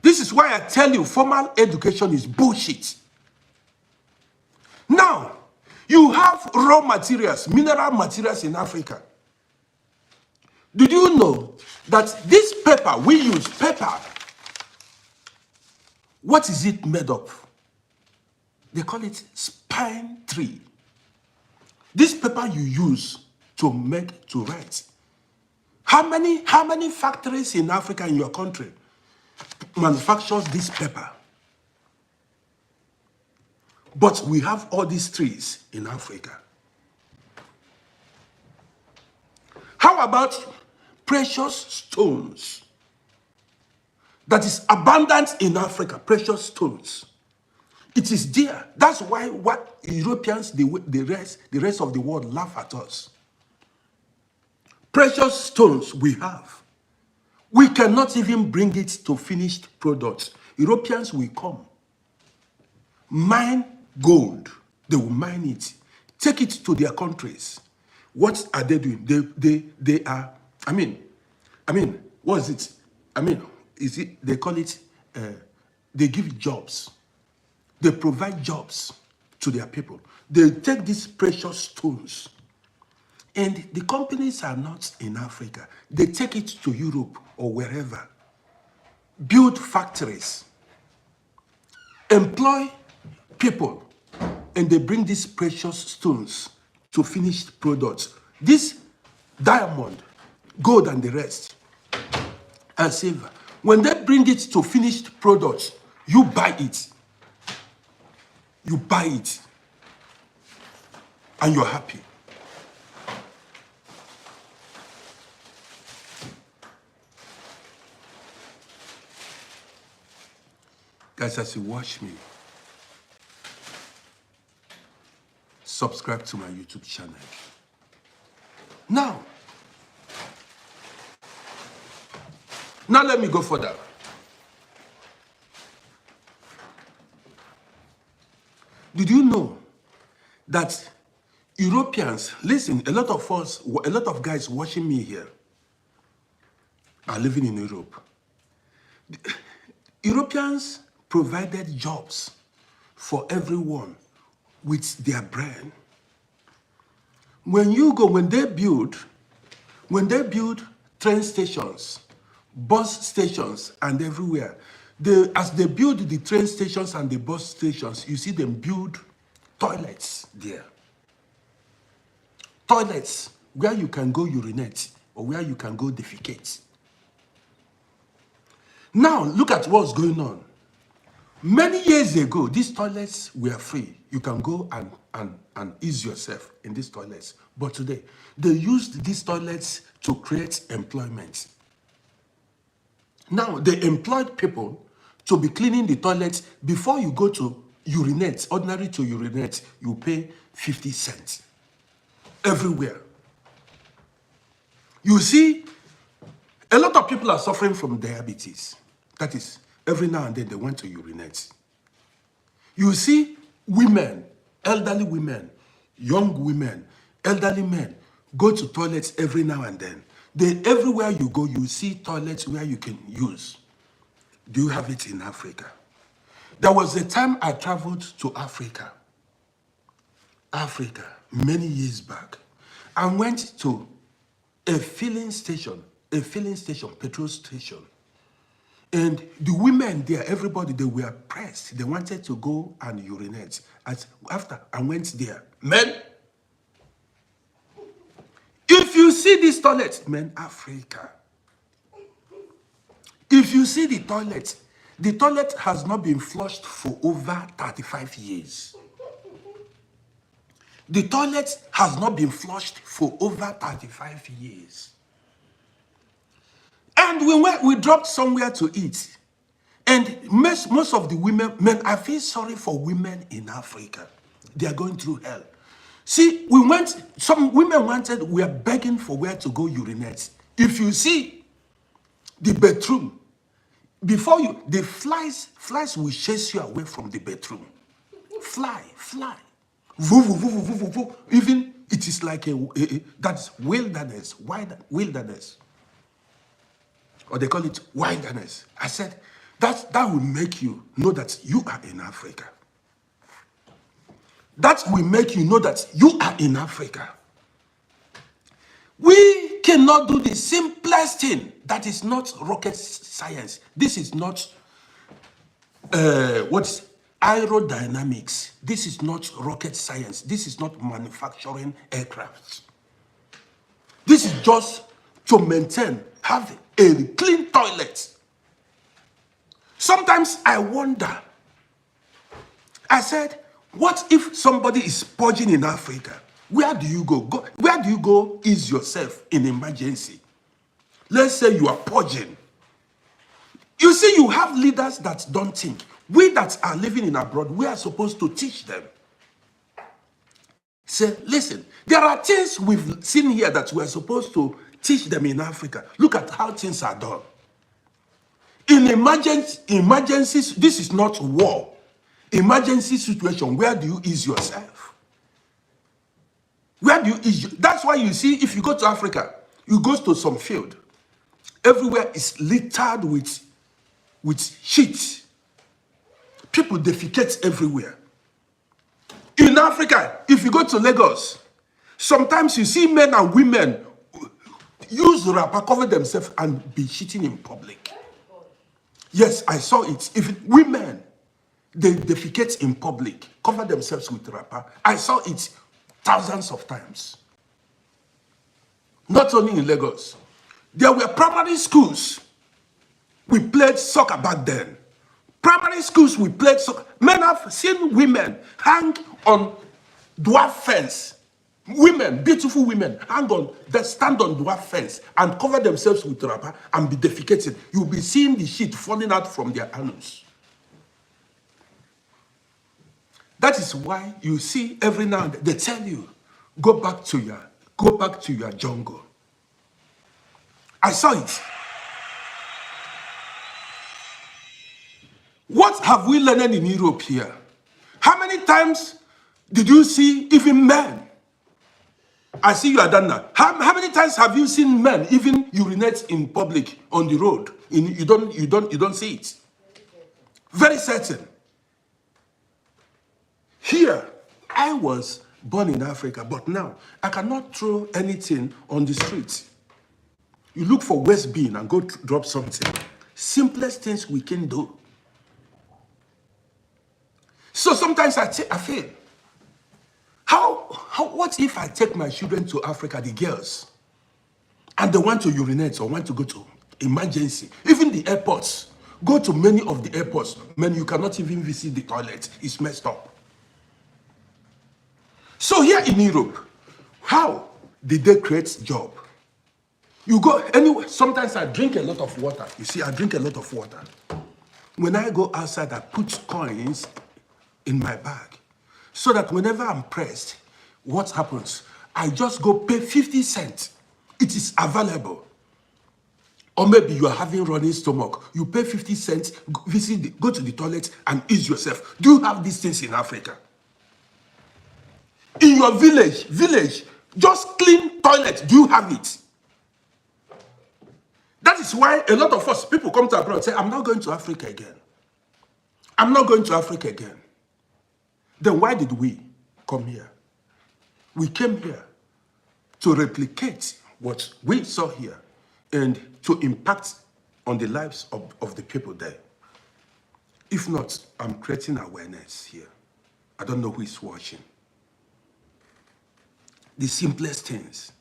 This is why I tell you formal education is bullshit. Now, you have raw materials, mineral materials in Africa. Did you know that this paper we use, what is it made of? They call it spine tree. This paper you use to write. How many factories in Africa, in your country, manufactures this paper? But we have all these trees in Africa. How about precious stones? That is abundant in Africa, precious stones. It is there. That's why what Europeans, the rest of the world laugh at us. Precious stones we have. We cannot even bring it to finished products. Europeans will come, mine gold. They will mine it, take it to their countries. What are they doing? They are, what is it? They call it, they give jobs. They provide jobs to their people. They take these precious stones, and the companies are not in Africa. They take it to Europe or wherever, build factories, employ people, and they bring these precious stones to finished products. This diamond, gold, and the rest, and silver. When they bring it to finished products, you buy it. You buy it, and you're happy. Guys, as you watch me, subscribe to my YouTube channel. Now let me go further. Did you know that Europeans, listen, a lot of guys watching me here are living in Europe. Europeans provided jobs for everyone with their brain. When they build train stations, bus stations, and everywhere, as they build the train stations and the bus stations, you see them build toilets there. Toilets where you can go urinate or where you can go defecate. Now, look at what's going on. Many years ago, these toilets were free. You can go and ease yourself in these toilets. But today, they used these toilets to create employment. Now, they employed people to be cleaning the toilets. Before you go to urinate, ordinary to urinate, you pay 50 cents. Everywhere. You see, a lot of people are suffering from diabetes. That is, every now and then they want to urinate. You see women, elderly women, young women, elderly men go to toilets every now and then. Everywhere you go, you see toilets where you can use. Do you have it in Africa? There was a time I traveled to Africa, many years back. I went to a filling station, petrol station. And the women there, everybody, they were pressed. They wanted to go and urinate. After I went there, men, if you see this toilet, men, Africa, if you see the toilet has not been flushed for over 35 years. The toilet has not been flushed for over 35 years. And we dropped somewhere to eat. And most of the women, men, I feel sorry for women in Africa. They are going through hell. See, some women we are begging for where to go urinate. If you see the bedroom, the flies will chase you away from the bedroom. Fly. Voo, voo, voo, voo, voo, voo. Even it is like that's wilderness. Or they call it wilderness. I said, that will make you know that you are in Africa. That will make you know that you are in Africa. We cannot do the simplest thing. That is not rocket science. This is not what's aerodynamics. This is not rocket science. This is not manufacturing aircrafts. This is just to have a clean toilet. Sometimes I wonder, I said, what if somebody is purging in Africa? Where do you go? Where do you go ease yourself in emergency? Let's say you are purging. You see, you have leaders that don't think. We that are living in abroad, we are supposed to teach them. Say, listen, there are things we've seen here that we're supposed to teach them in Africa. Look at how things are done. In emergencies, this is not war. Emergency situation, where do you ease yourself? Where do you ease? That's why you see, if you go to Africa, you go to some field. Everywhere is littered with shit. People defecate everywhere. In Africa, if you go to Lagos, sometimes you see men and women use wrapper, cover themselves and be shitting in public. Yes, I saw it. If women, they defecate in public, cover themselves with wrapper. I saw it thousands of times. Not only in Lagos. There were primary schools. We played soccer back then. Primary schools, we played soccer. Men have seen women hang on dwarf fence. Women, beautiful women, stand on dwarf fence and cover themselves with wrapper and be defecating. You'll be seeing the shit falling out from their anus. That is why you see every now and then, they tell you, go back to your jungle. I saw it. What have we learned in Europe here? How many times did you see even men? I see you are done now. How many times have you seen men even urinate in public on the road? You don't see it. Very certain. Here, I was born in Africa, but now I cannot throw anything on the street. You look for waste bin and go drop something. Simplest things we can do. So sometimes I feel, what if I take my children to Africa, the girls, and they want to urinate or want to go to emergency, even the airports, go to many of the airports, man, you cannot even visit the toilet. It's messed up. So here in Europe, how did they create job? You go anywhere. Sometimes I drink a lot of water. You see, I drink a lot of water. When I go outside, I put coins in my bag so that whenever I'm pressed, what happens? I just go pay 50 cents. It is available. Or maybe you are having running stomach. You pay 50 cents, go to the toilet and ease yourself. Do you have these things in Africa? In your village, Just clean toilet. Do you have it? That is why a lot of us, people come to abroad and say, I'm not going to Africa again. I'm not going to Africa again. Then why did we come here? We came here to replicate what we saw here and to impact on the lives of the people there. If not, I'm creating awareness here. I don't know who is watching. The simplest things,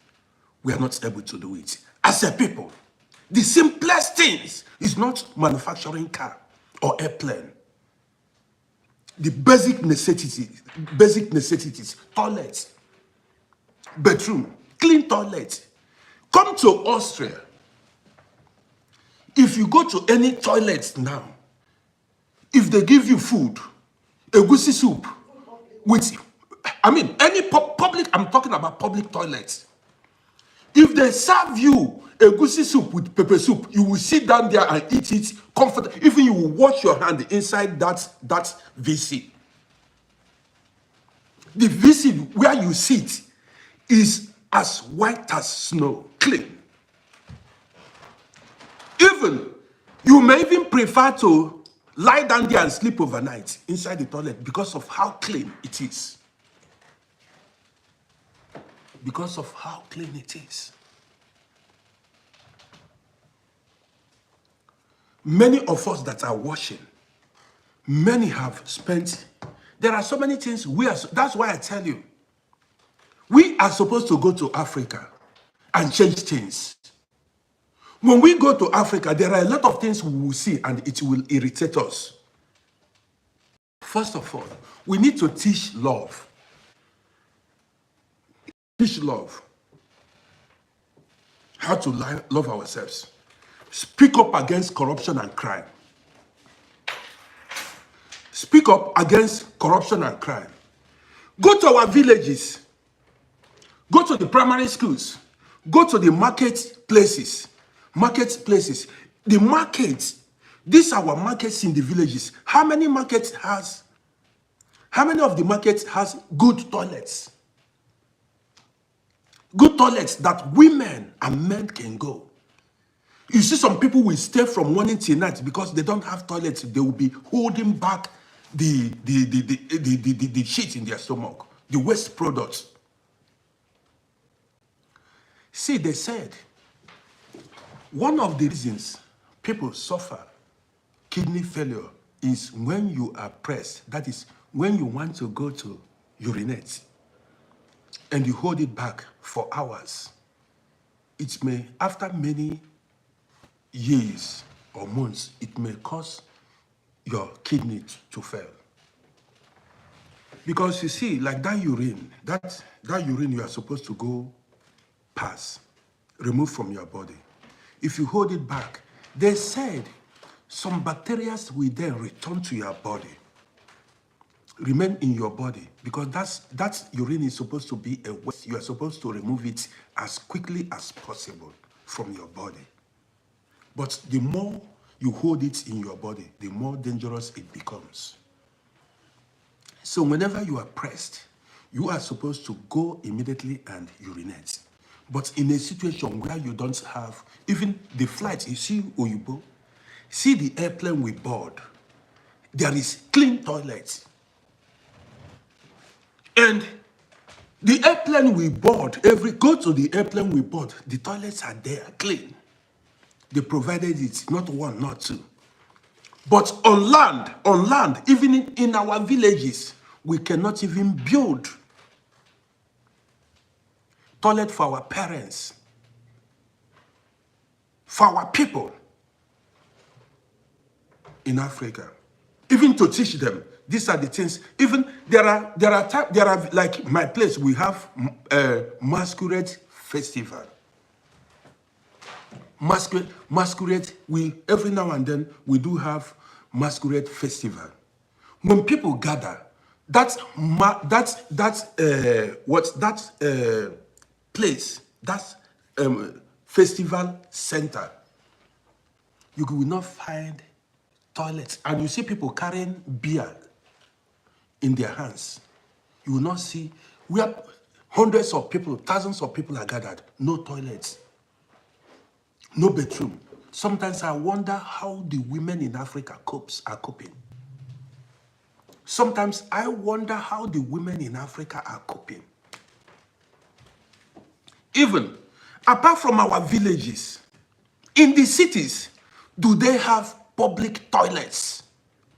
we are not able to do it. As a people, the simplest things is not manufacturing car or airplane. The basic necessities, toilets, bedroom, clean toilet. Come to Austria. If you go to any toilet now, if they give you food, egusi soup, with, any public, I'm talking about public toilets. If they serve you egusi soup with pepper soup, you will sit down there and eat it comfortably. Even you will wash your hand inside that VC. The VC where you sit is as white as snow, clean. Even, you may even prefer to lie down there and sleep overnight inside the toilet because of how clean it is. Because of how clean it is. Many of us that are washing, many have spent, there are so many things that's why I tell you, we are supposed to go to Africa and change things. When we go to Africa, there are a lot of things we will see and it will irritate us. First of all, we need to teach love. Teach love. How to love ourselves. Speak up against corruption and crime. Speak up against corruption and crime. Go to our villages. Go to the primary schools. Go to the marketplaces. The markets. These are our markets in the villages. How many of the markets has good toilets? Good toilets that women and men can go. You see some people will stay from morning till night because they don't have toilets. They will be holding back the shit in their stomach, the waste products. See, they said, one of the reasons people suffer kidney failure is when you are pressed. That is, when you want to go to urinate and you hold it back for hours. It may, after many years or months, it may cause your kidney to fail. Because you see, like that urine, that urine you are supposed to go pass, remove from your body. If you hold it back, they said some bacteria will then return to your body, remain in your body, because that urine is supposed to be a waste. You are supposed to remove it as quickly as possible from your body. But the more you hold it in your body, the more dangerous it becomes. So whenever you are pressed, you are supposed to go immediately and urinate. But in a situation where you don't have, even the flight, you see Oyibo, see the airplane we board, there is clean toilets. And the airplane we board, go to the airplane we board, the toilets are there, clean. They provided it, not one, not two. But on land, even in our villages, we cannot even build toilet for our parents, for our people in Africa. Even to teach them, these are the things. Even there are like my place, we have a masquerade festival. Masquerade, every now and then we do have masquerade festival. When people gather, place, that festival center, you will not find toilets, and you see people carrying beer in their hands. You will not see Hundreds of people, thousands of people are gathered. No toilets, no bedroom. Sometimes I wonder how the women in Africa are coping. Sometimes I wonder how the women in Africa are coping. Even apart from our villages, in the cities, do they have public toilets?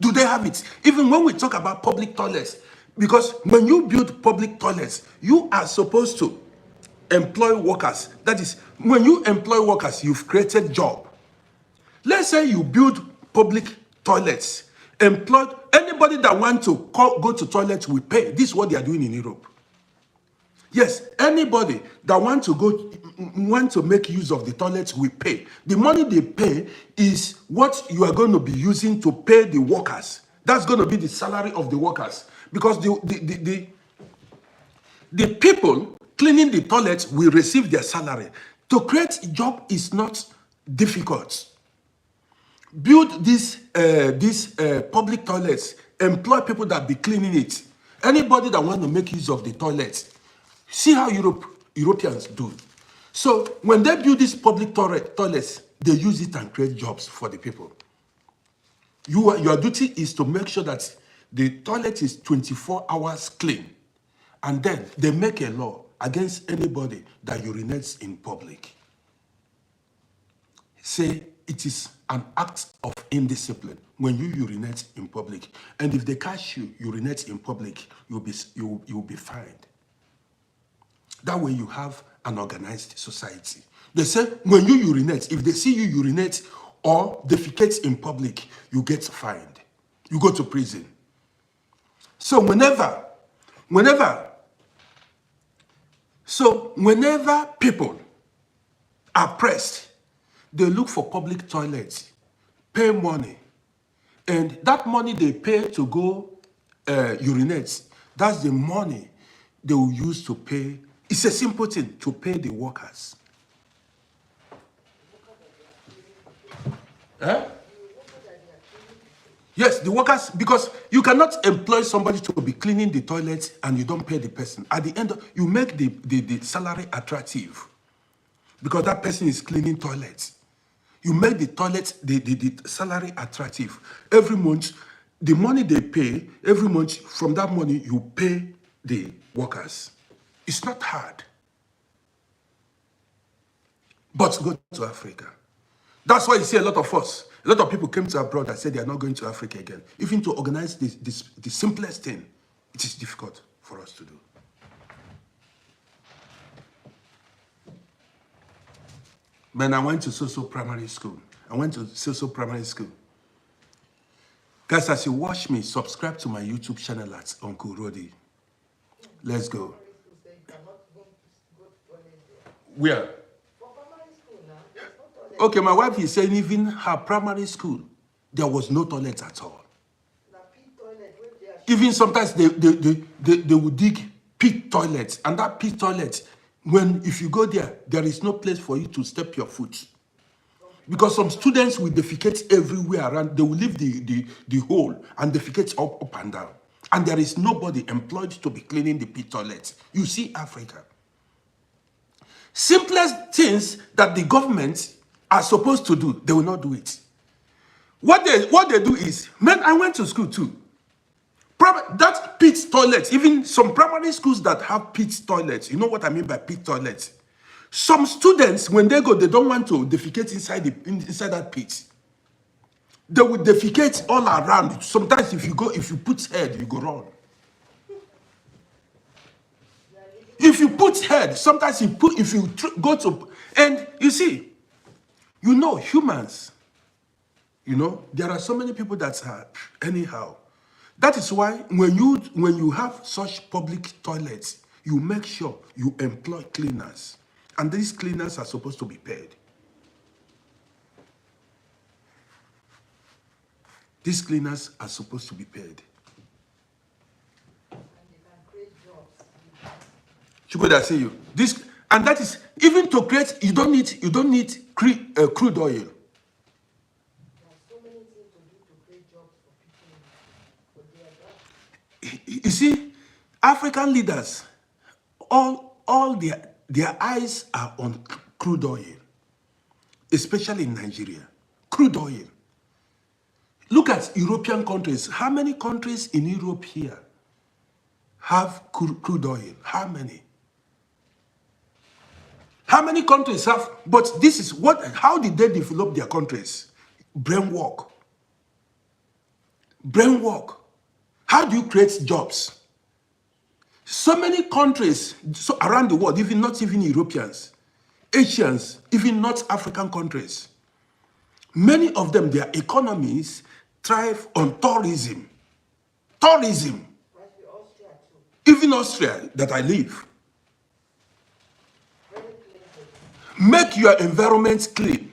Do they have it? Even when we talk about public toilets, because when you build public toilets, you are supposed to employ workers. That is, when you employ workers, you've created job. Let's say you build public toilets, employ anybody that want to go to toilet will pay. This is what they are doing in Europe. Yes, anybody that want to make use of the toilets will pay. The money they pay is what you are going to be using to pay the workers. That's going to be the salary of the workers. Because the people cleaning the toilets will receive their salary. To create a job is not difficult. Build these public toilets, employ people that be cleaning it. Anybody that want to make use of the toilets, see how Europeans do. So when they build these public toilets, they use it and create jobs for the people. Your duty is to make sure that the toilet is 24 hours clean. And then they make a law against anybody that urinates in public. Say it is an act of indiscipline when you urinate in public. And if they catch you urinate in public, you'll be fined. That way you have an organized society. They say when you urinate, if they see you urinate or defecate in public, you get fined. You go to prison. So whenever people are pressed, they look for public toilets, pay money, and that money they pay to go urinate, that's the money they will use to pay. It's a simple thing to pay the workers. Eh? Yes, the workers, because you cannot employ somebody to be cleaning the toilet and you don't pay the person. At the end, you make the salary attractive because that person is cleaning toilets. You make the toilet, the salary attractive. Every month, the money they pay, every month, from that money, you pay the workers. It's not hard. But go to Africa. That's why you see a lot of people came to abroad and said they are not going to Africa again. Even to organize the simplest thing, it is difficult for us to do. When I went to so primary school, Guys, as you watch me, subscribe to my YouTube channel at Uncle RODDY. Let's go. Where? Okay, my wife is saying even her primary school, there was no toilet at all. Even sometimes they would dig pit toilets, and that pit toilet, if you go there, there is no place for you to step your foot. Because some students will defecate everywhere around. They will leave the hole and defecate up and down. And there is nobody employed to be cleaning the pit toilets. You see Africa. Simplest things that the government are supposed to do, they will not do it. What they do is, man, I went to school too. That pit toilet, even some primary schools that have pit toilets, you know what I mean by pit toilets? Some students, when they go, they don't want to defecate inside that pit. They will defecate all around. Sometimes if you put head, you go wrong. If you put head, sometimes if you go to, and you see, humans, there are so many people that are anyhow. That is why when you have such public toilets, you make sure you employ cleaners. And these cleaners are supposed to be paid. These cleaners are supposed to be paid. And they can create jobs. I see you. And that is, even to create, you don't need crude oil. You see, African leaders, all their eyes are on crude oil, especially in Nigeria. Crude oil. Look at European countries. How many countries in Europe here have crude oil? How many? How many countries have? But this is what, how did they develop their countries? Brainwork. Brainwork. How do you create jobs? So many countries around the world, even not even Europeans, Asians, even North African countries, many of them, their economies thrive on tourism. Tourism. Even Austria, that I live. Make your environment clean.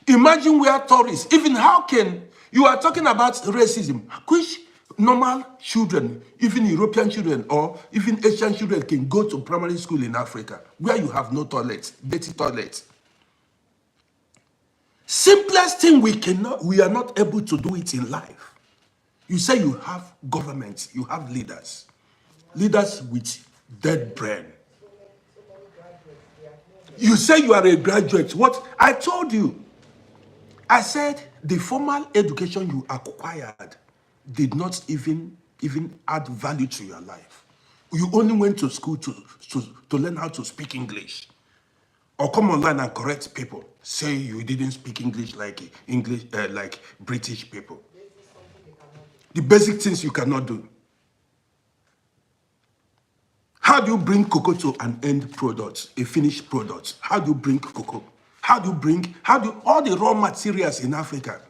Imagine where tourists, even how can, you are talking about racism, which normal children, even European children or even Asian children can go to primary school in Africa where you have no toilets, dirty toilets. Simplest thing we are not able to do it in life. You say you have government, you have leaders with dead brain. You say you are a graduate. What I told you, I said the formal education you acquired did not even add value to your life. You only went to school to learn how to speak English. Or come online and correct people. Say you didn't speak English like British people. The basic things you cannot do. How do you bring cocoa to an end product, a finished product? How do you bring cocoa? How do all the raw materials in Africa,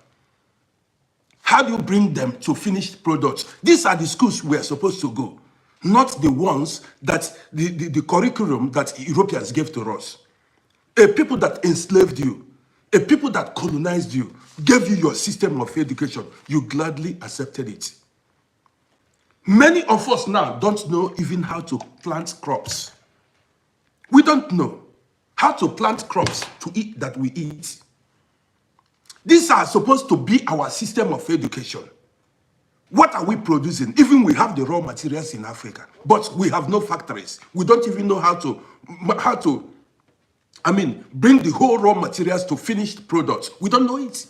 how do you bring them to finished products? These are the schools we are supposed to go, not the ones that the curriculum that Europeans gave to us. A people that enslaved you, a people that colonized you, gave you your system of education. You gladly accepted it. Many of us now don't know even how to plant crops. We don't know how to plant crops to eat that we eat. These are supposed to be our system of education. What are we producing? Even we have the raw materials in Africa, but we have no factories. We don't even know how to bring the whole raw materials to finished products. We don't know it.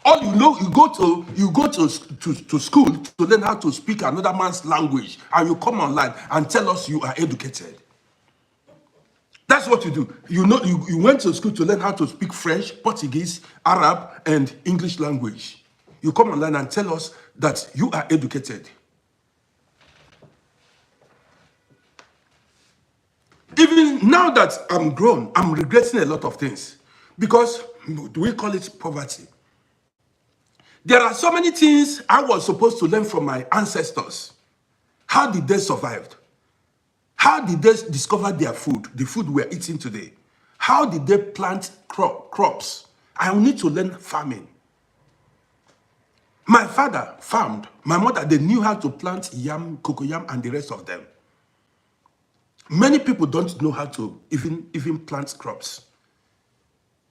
All you know, you go to school to learn how to speak another man's language, and you come online and tell us you are educated. That's what you do. You went to school to learn how to speak French, Portuguese, Arab, and English language. You come online and tell us that you are educated. Even now that I'm grown, I'm regretting a lot of things. Because, do we call it poverty? There are so many things I was supposed to learn from my ancestors. How did they survive? How did they discover their food, the food we're eating today? How did they plant crops? I need to learn farming. My father farmed. My mother, they knew how to plant yam, cocoyam, and the rest of them. Many people don't know how to even plant crops.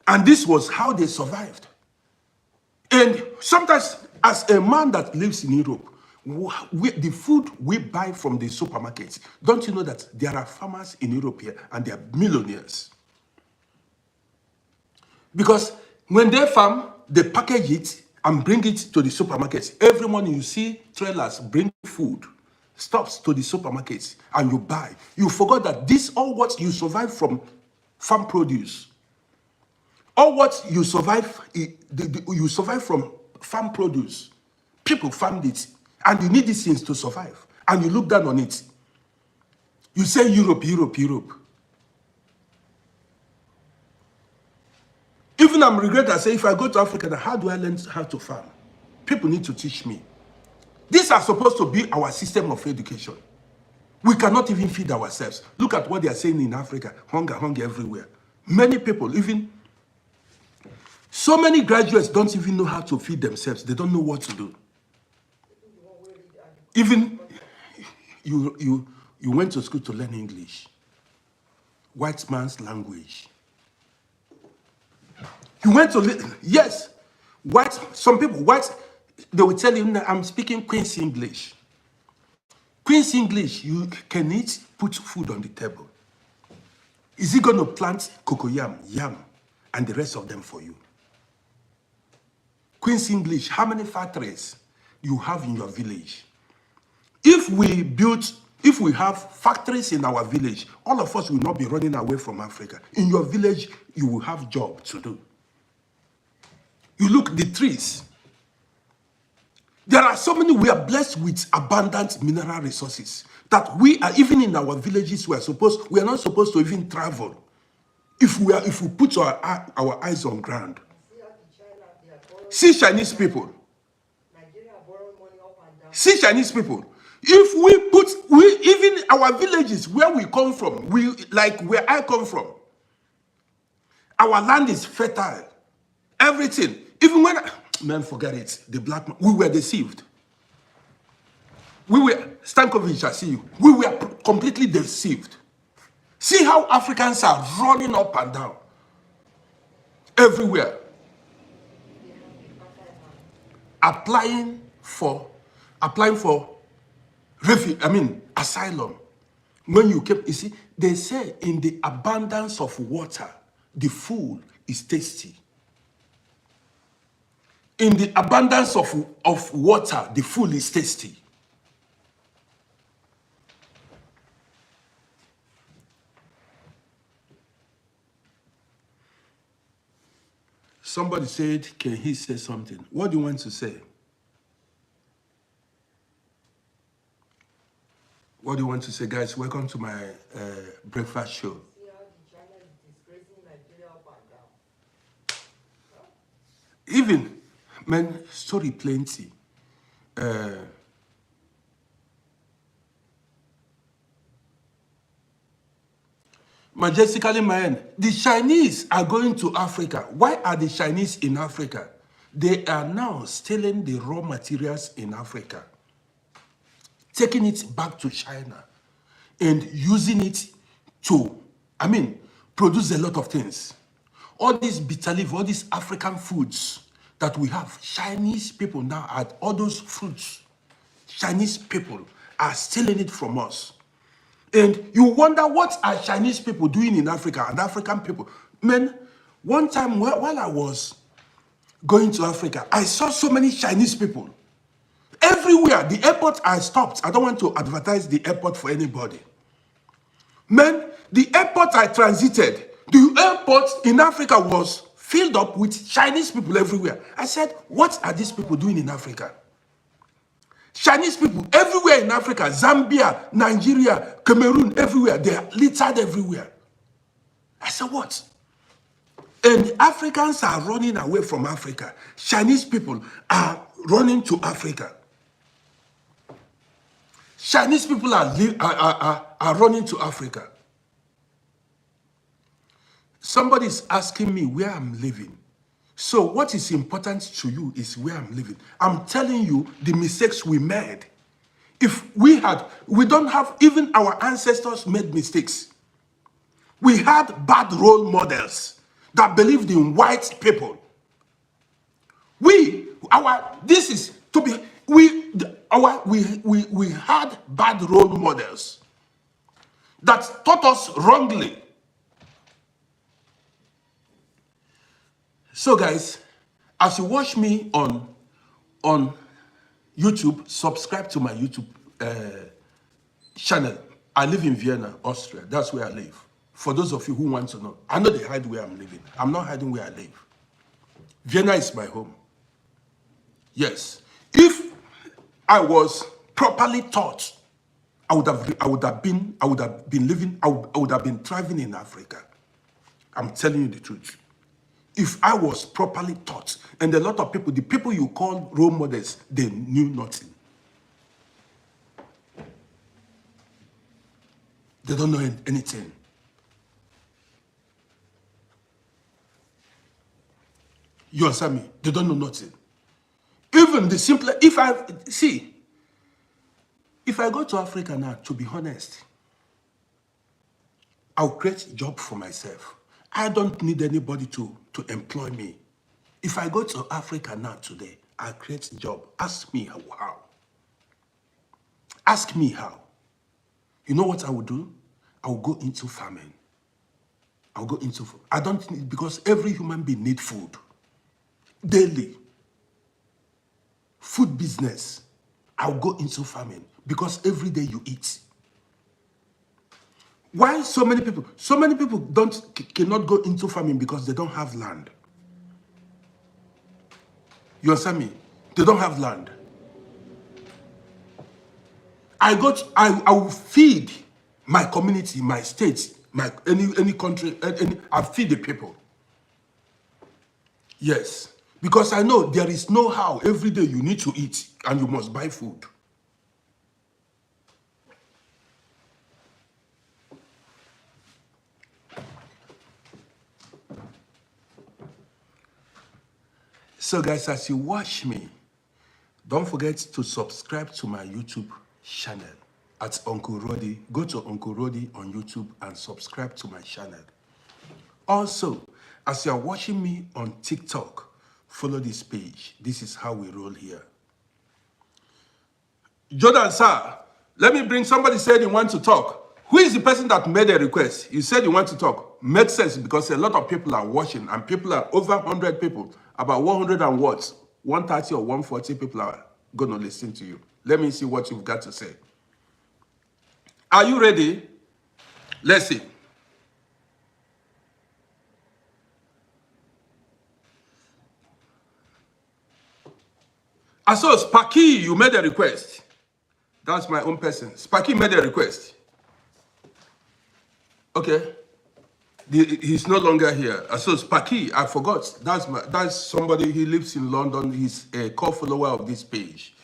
And this was how they survived. And sometimes, as a man that lives in Europe, the food we buy from the supermarkets, don't you know that there are farmers in Europe here and they are millionaires? Because when they farm, they package it and bring it to the supermarkets. Every morning you see trailers bring food, stops to the supermarkets, and you buy. You forgot that this all what you survive from farm produce. All what you survive, you survive from farm produce. People farmed it, and you need these things to survive. And you look down on it. You say Europe, Europe, Europe. Even I'm regret I say, if I go to Africa, how do I learn how to farm? People need to teach me. These are supposed to be our system of education. We cannot even feed ourselves. Look at what they are saying in Africa. Hunger, hunger everywhere. Many people, even so many graduates don't even know how to feed themselves. They don't know what to do. Even you went to school to learn English. White man's language. You went to, yes, some people, they will tell you, I'm speaking Queen's English. Queen's English, you can eat, put food on the table. Is he going to plant cocoyam, yam, and the rest of them for you? Queen's English, how many factories you have in your village? If we have factories in our village, all of us will not be running away from Africa. In your village, you will have job to do. You look, the trees. There are so many, we are blessed with abundant mineral resources that we are, even in our villages, we are not supposed to even travel. If we put our eyes on ground. See Chinese people. See Chinese people. If even our villages where we come from, like where I come from, our land is fertile. Everything. Even when, man, forget it. The black man, we were deceived. Stankovic, I see you. We were completely deceived. See how Africans are running up and down. Everywhere. Applying for asylum. When you came, you see, they say in the abundance of water, the food is tasty. In the abundance of water, the food is tasty. Somebody said, can he say something? What do you want to say? What do you want to say, guys? Welcome to my breakfast show. Even, man, story plenty. Majestically, my end. The Chinese are going to Africa. Why are the Chinese in Africa? They are now stealing the raw materials in Africa, taking it back to China, and using it to, produce a lot of things. All these bitter leaf, all these African foods that we have, Chinese people now add all those fruits. Chinese people are stealing it from us. And you wonder what are Chinese people doing in Africa and African people. Man, one time while I was going to Africa, I saw so many Chinese people. Everywhere, the airport I stopped, I don't want to advertise the airport for anybody. Man, the airport I transited, the airport in Africa was filled up with Chinese people everywhere. I said, what are these people doing in Africa? Chinese people everywhere in Africa, Zambia, Nigeria, Cameroon, everywhere. They are littered everywhere. I said, what? And Africans are running away from Africa. Chinese people are running to Africa. Chinese people are running to Africa. Somebody is asking me where I'm living. So what is important to you is where I'm living. I'm telling you the mistakes we made. If we don't have, even our ancestors made mistakes. We had bad role models that believed in white people. We had bad role models that taught us wrongly. So guys, as you watch me on YouTube, subscribe to my YouTube channel. I live in Vienna, Austria. That's where I live. For those of you who want to know, I know they hide where I'm living. I'm not hiding where I live. Vienna is my home. Yes. If I was properly taught, I would have been thriving in Africa. I'm telling you the truth. If I was properly taught, and a lot of people, the people you call role models, they knew nothing. They don't know anything. You understand me? They don't know nothing. Even the simple, if I go to Africa now, to be honest, I'll create a job for myself. I don't need anybody to employ me. If I go to Africa now today, I'll create a job. Ask me how. Ask me how. You know what I will do? I will go into farming. I'll go into, I don't need, because every human being needs food. Daily. Food business. I'll go into farming because every day you eat. Why so many people? So many people cannot go into farming because they don't have land. You understand me? They don't have land. I will feed my community, my state, my any country, I feed the people. Yes. Because I know there is no how. Every day you need to eat and you must buy food. So guys, as you watch me, don't forget to subscribe to my YouTube channel at Uncle Roddy. Go to Uncle Roddy on YouTube and subscribe to my channel. Also, as you are watching me on TikTok, follow this page. This is how we roll here. Jordan, sir, let me bring somebody said he wants to talk. Who is the person that made a request? You said you want to talk. Makes sense because a lot of people are watching and people are over 100 people. About 100 and what? 130 or 140 people are going to listen to you. Let me see what you've got to say. Are you ready? Let's see. I saw Sparky, you made a request. That's my own person. Sparky made a request. Okay. He's no longer here. So Sparky, I forgot. That's somebody, he lives in London. He's a co-follower of this page.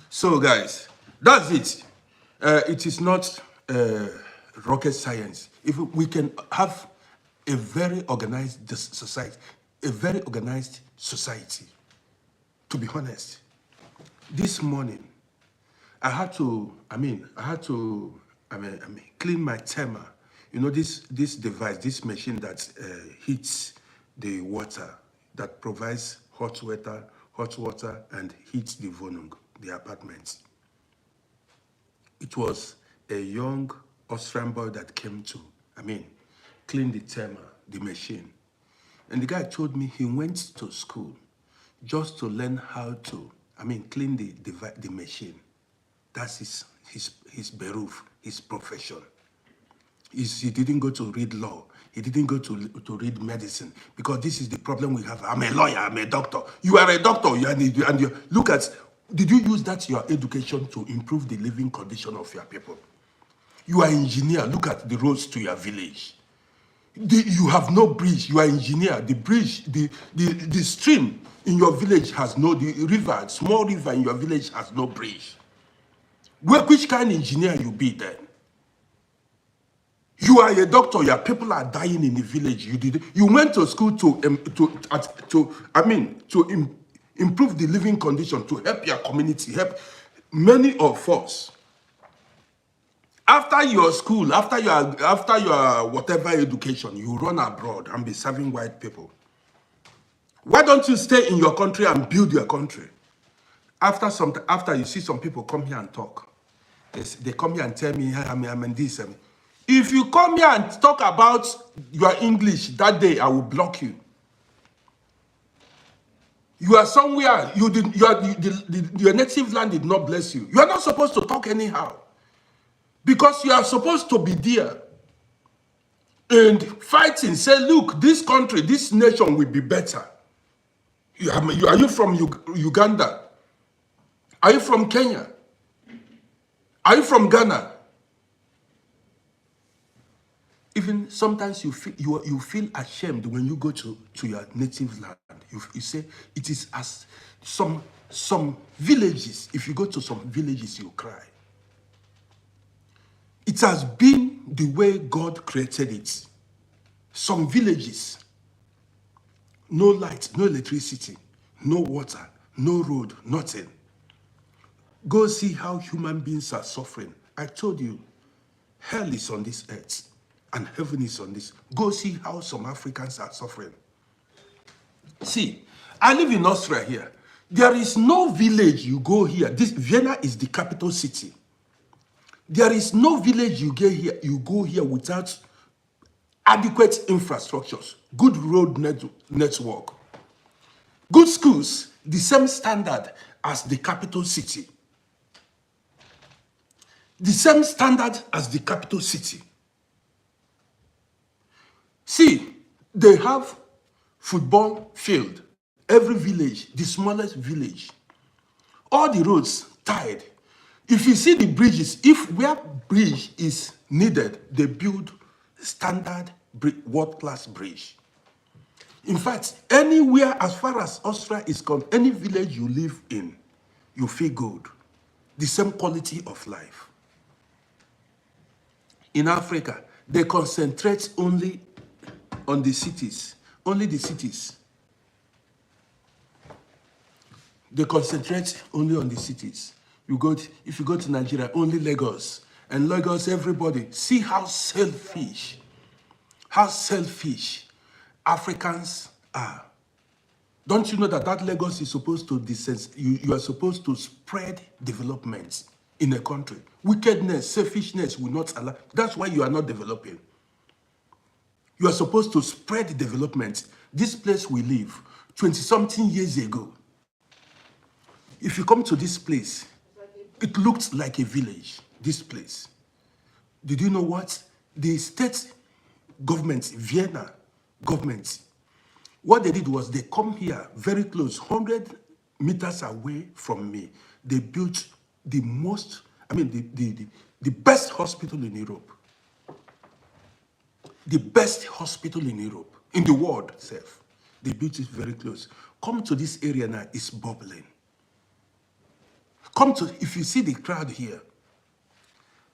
So guys, that's it. It is not rocket science. If we can have a very organized society, to be honest, this morning, I had to clean my thermal. You know, this device, this machine that heats the water, that provides hot water and heats the wohnung, the apartments. It was a young Austrian boy that came to, clean the thermal, the machine. And the guy told me he went to school just to learn how to, clean the machine. That's his beruf, his profession. He didn't go to read law. He didn't go to read medicine because this is the problem we have. I'm a lawyer, I'm a doctor. You are a doctor, and you look at, did you use that your education to improve the living condition of your people? You are engineer, look at the roads to your village. You have no bridge, you are engineer. The bridge, the stream in your village has no, the river, small river in your village has no bridge. Which kind of engineer you be then? You are a doctor, your people are dying in the village. You went to school to improve the living condition, to help your community, help many of us. After your school, after your whatever education, you run abroad and be serving white people. Why don't you stay in your country and build your country? After you see some people come here and talk, they come here and tell me, I'm this. If you come here and talk about your English that day, I will block you. You are somewhere, your native land did not bless you. You are not supposed to talk anyhow. Because you are supposed to be there and fighting, say, look, this country, this nation will be better. Are you from Uganda? Are you from Kenya? Are you from Ghana? Even sometimes you feel ashamed when you go to your native land. You say it is as some villages. If you go to some villages, you cry. It has been the way God created it. Some villages, no light, no electricity, no water, no road, nothing. Go see how human beings are suffering. I told you, hell is on this earth and heaven is on this. Go see how some Africans are suffering. See, I live in Austria here. There is no village you go here. Vienna is the capital city. There is no village you go here without adequate infrastructures, good road network, good schools, the same standard as the capital city. The same standard as the capital city. See, they have football field, every village, the smallest village. All the roads tied. If you see the bridges, if where bridge is needed, they build standard world-class bridge. In fact, anywhere as far as Austria is concerned, any village you live in, you feel good. The same quality of life. In Africa, they concentrate only on the cities, only the cities. They concentrate only on the cities. If you go to Nigeria, only Lagos. And Lagos, everybody, see how selfish Africans are. Don't you know that Lagos is supposed to you are supposed to spread development in a country. Wickedness, selfishness will not allow. That's why you are not developing. You are supposed to spread development. This place we live, 20-something years ago, if you come to this place, it looked like a village, this place. Did you know what? The state government, Vienna government, what they did was they come here very close, 100 meters away from me. They built the best hospital in Europe. The best hospital in Europe, in the world itself. They built it very close. Come to this area now, it's bubbling. If you see the crowd here,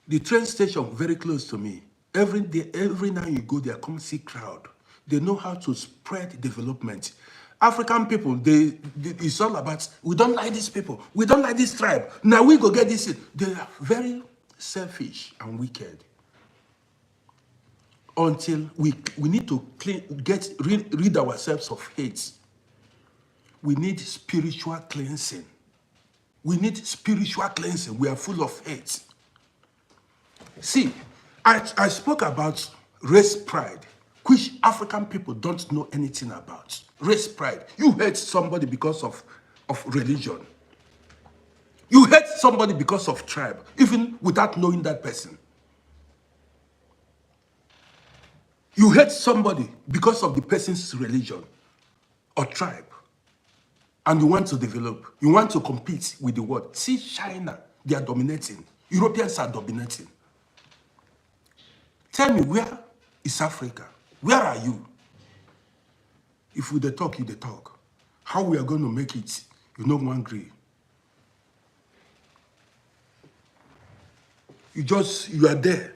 the train station very close to me. Every day, every night you go there, come see crowd. They know how to spread development. African people, it's all about, we don't like these people. We don't like this tribe. Now we go get this. They are very selfish and wicked. Until we need to rid ourselves of hate. We need spiritual cleansing. We need spiritual cleansing. We are full of hate. See, I spoke about race pride, which African people don't know anything about. Race pride. You hate somebody because of religion. You hate somebody because of tribe, even without knowing that person. You hate somebody because of the person's religion or tribe. And you want to develop. You want to compete with the world. See China, they are dominating. Europeans are dominating. Tell me, where is Africa? Where are you? If we talk, you talk. How we are going to make it, you no one agree. You are there.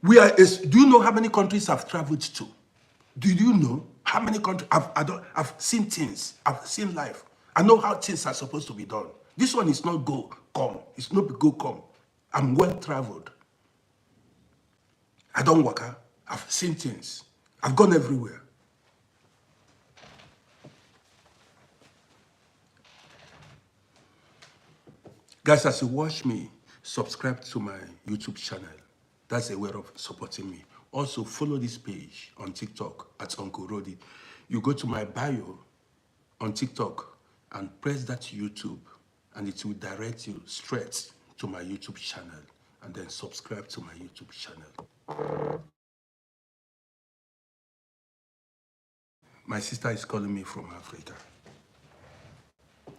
Do you know how many countries I've traveled to? Do you know how many countries? I've seen things. I've seen life. I know how things are supposed to be done. This one is not go, come. It's not go, come. I'm well traveled. I don't work out. I've seen things. I've gone everywhere. Guys, as you watch me, subscribe to my YouTube channel. That's a way of supporting me. Also, follow this page on TikTok at Uncle RODDY. You go to my bio on TikTok and press that YouTube, and it will direct you straight to my YouTube channel, and then subscribe to my YouTube channel. My sister is calling me from Africa.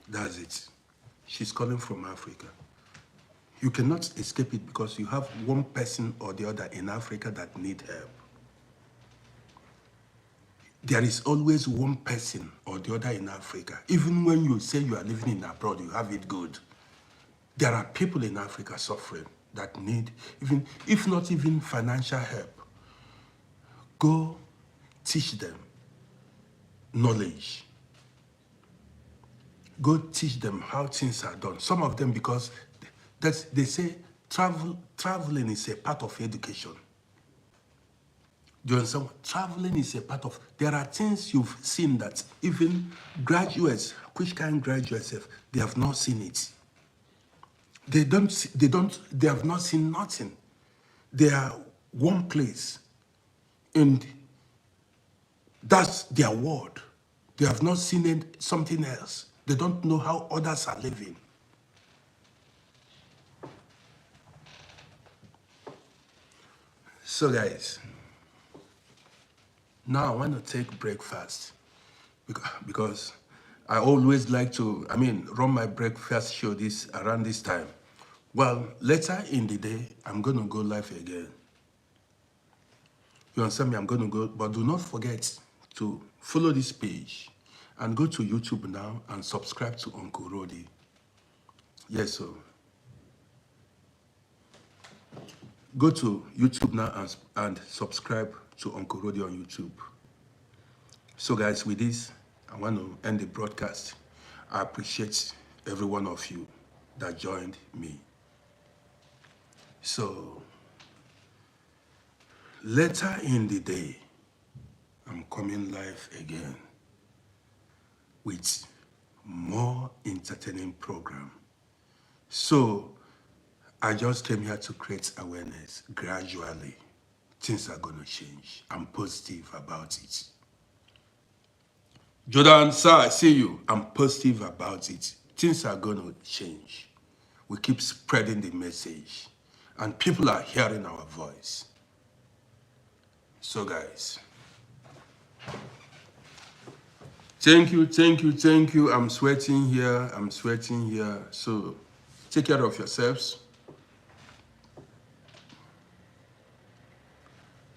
That's it. She's calling from Africa. You cannot escape it because you have one person or the other in Africa that need help. There is always one person or the other in Africa. Even when you say you are living in abroad, you have it good. There are people in Africa suffering that need, even if not even financial help. Go teach them knowledge. Go teach them how things are done. Some of them, because they say traveling is a part of education. Do you understand? Traveling is a part of, there are things you've seen that even graduates, which kind of graduates, they have not seen it. They have not seen nothing. They are one place, and that's their world. They have not seen something else. They don't know how others are living. So guys, now I want to take breakfast because I always like to, run my breakfast show around this time. Well, later in the day, I'm going to go live again. You understand me? I'm going to go, but do not forget to follow this page and go to YouTube now and subscribe to Uncle RODDY. Yes, so go to YouTube now and subscribe to Uncle RODDY on YouTube. So guys, with this, I want to end the broadcast. I appreciate every one of you that joined me. So later in the day, I'm coming live again with more entertaining program. So I just came here to create awareness. Gradually, things are going to change. I'm positive about it. Jordan, sir, I see you. I'm positive about it. Things are going to change. We keep spreading the message, and people are hearing our voice. So guys, thank you. I'm sweating here. So take care of yourselves.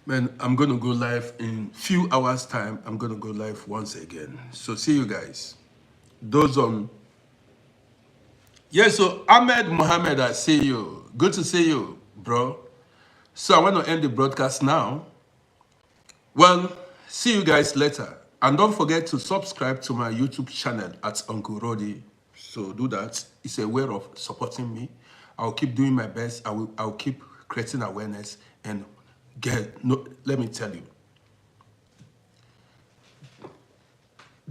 Man, I'm going to go live in few hours time. I'm going to go live once again. So see you guys. Those on... Yes, so Ahmed Mohammed, I see you. Good to see you, bro. So I want to end the broadcast now. Well, see you guys later. And don't forget to subscribe to my YouTube channel at Uncle RODDY. So do that. It's a way of supporting me. I'll keep doing my best. I'll keep creating awareness and let me tell you.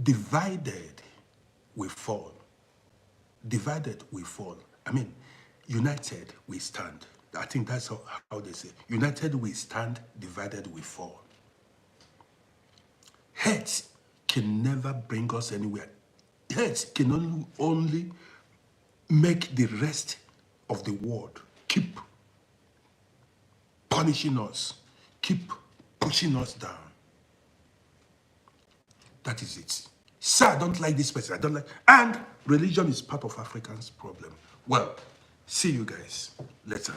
Divided we fall. Divided we fall. United we stand. I think that's how they say. United we stand, divided we fall. Hate can never bring us anywhere. Hate can only make the rest of the world keep punishing us, keep pushing us down. That is it. Sir, I don't like this person. I don't like... And religion is part of Africans' problem. Well, see you guys later.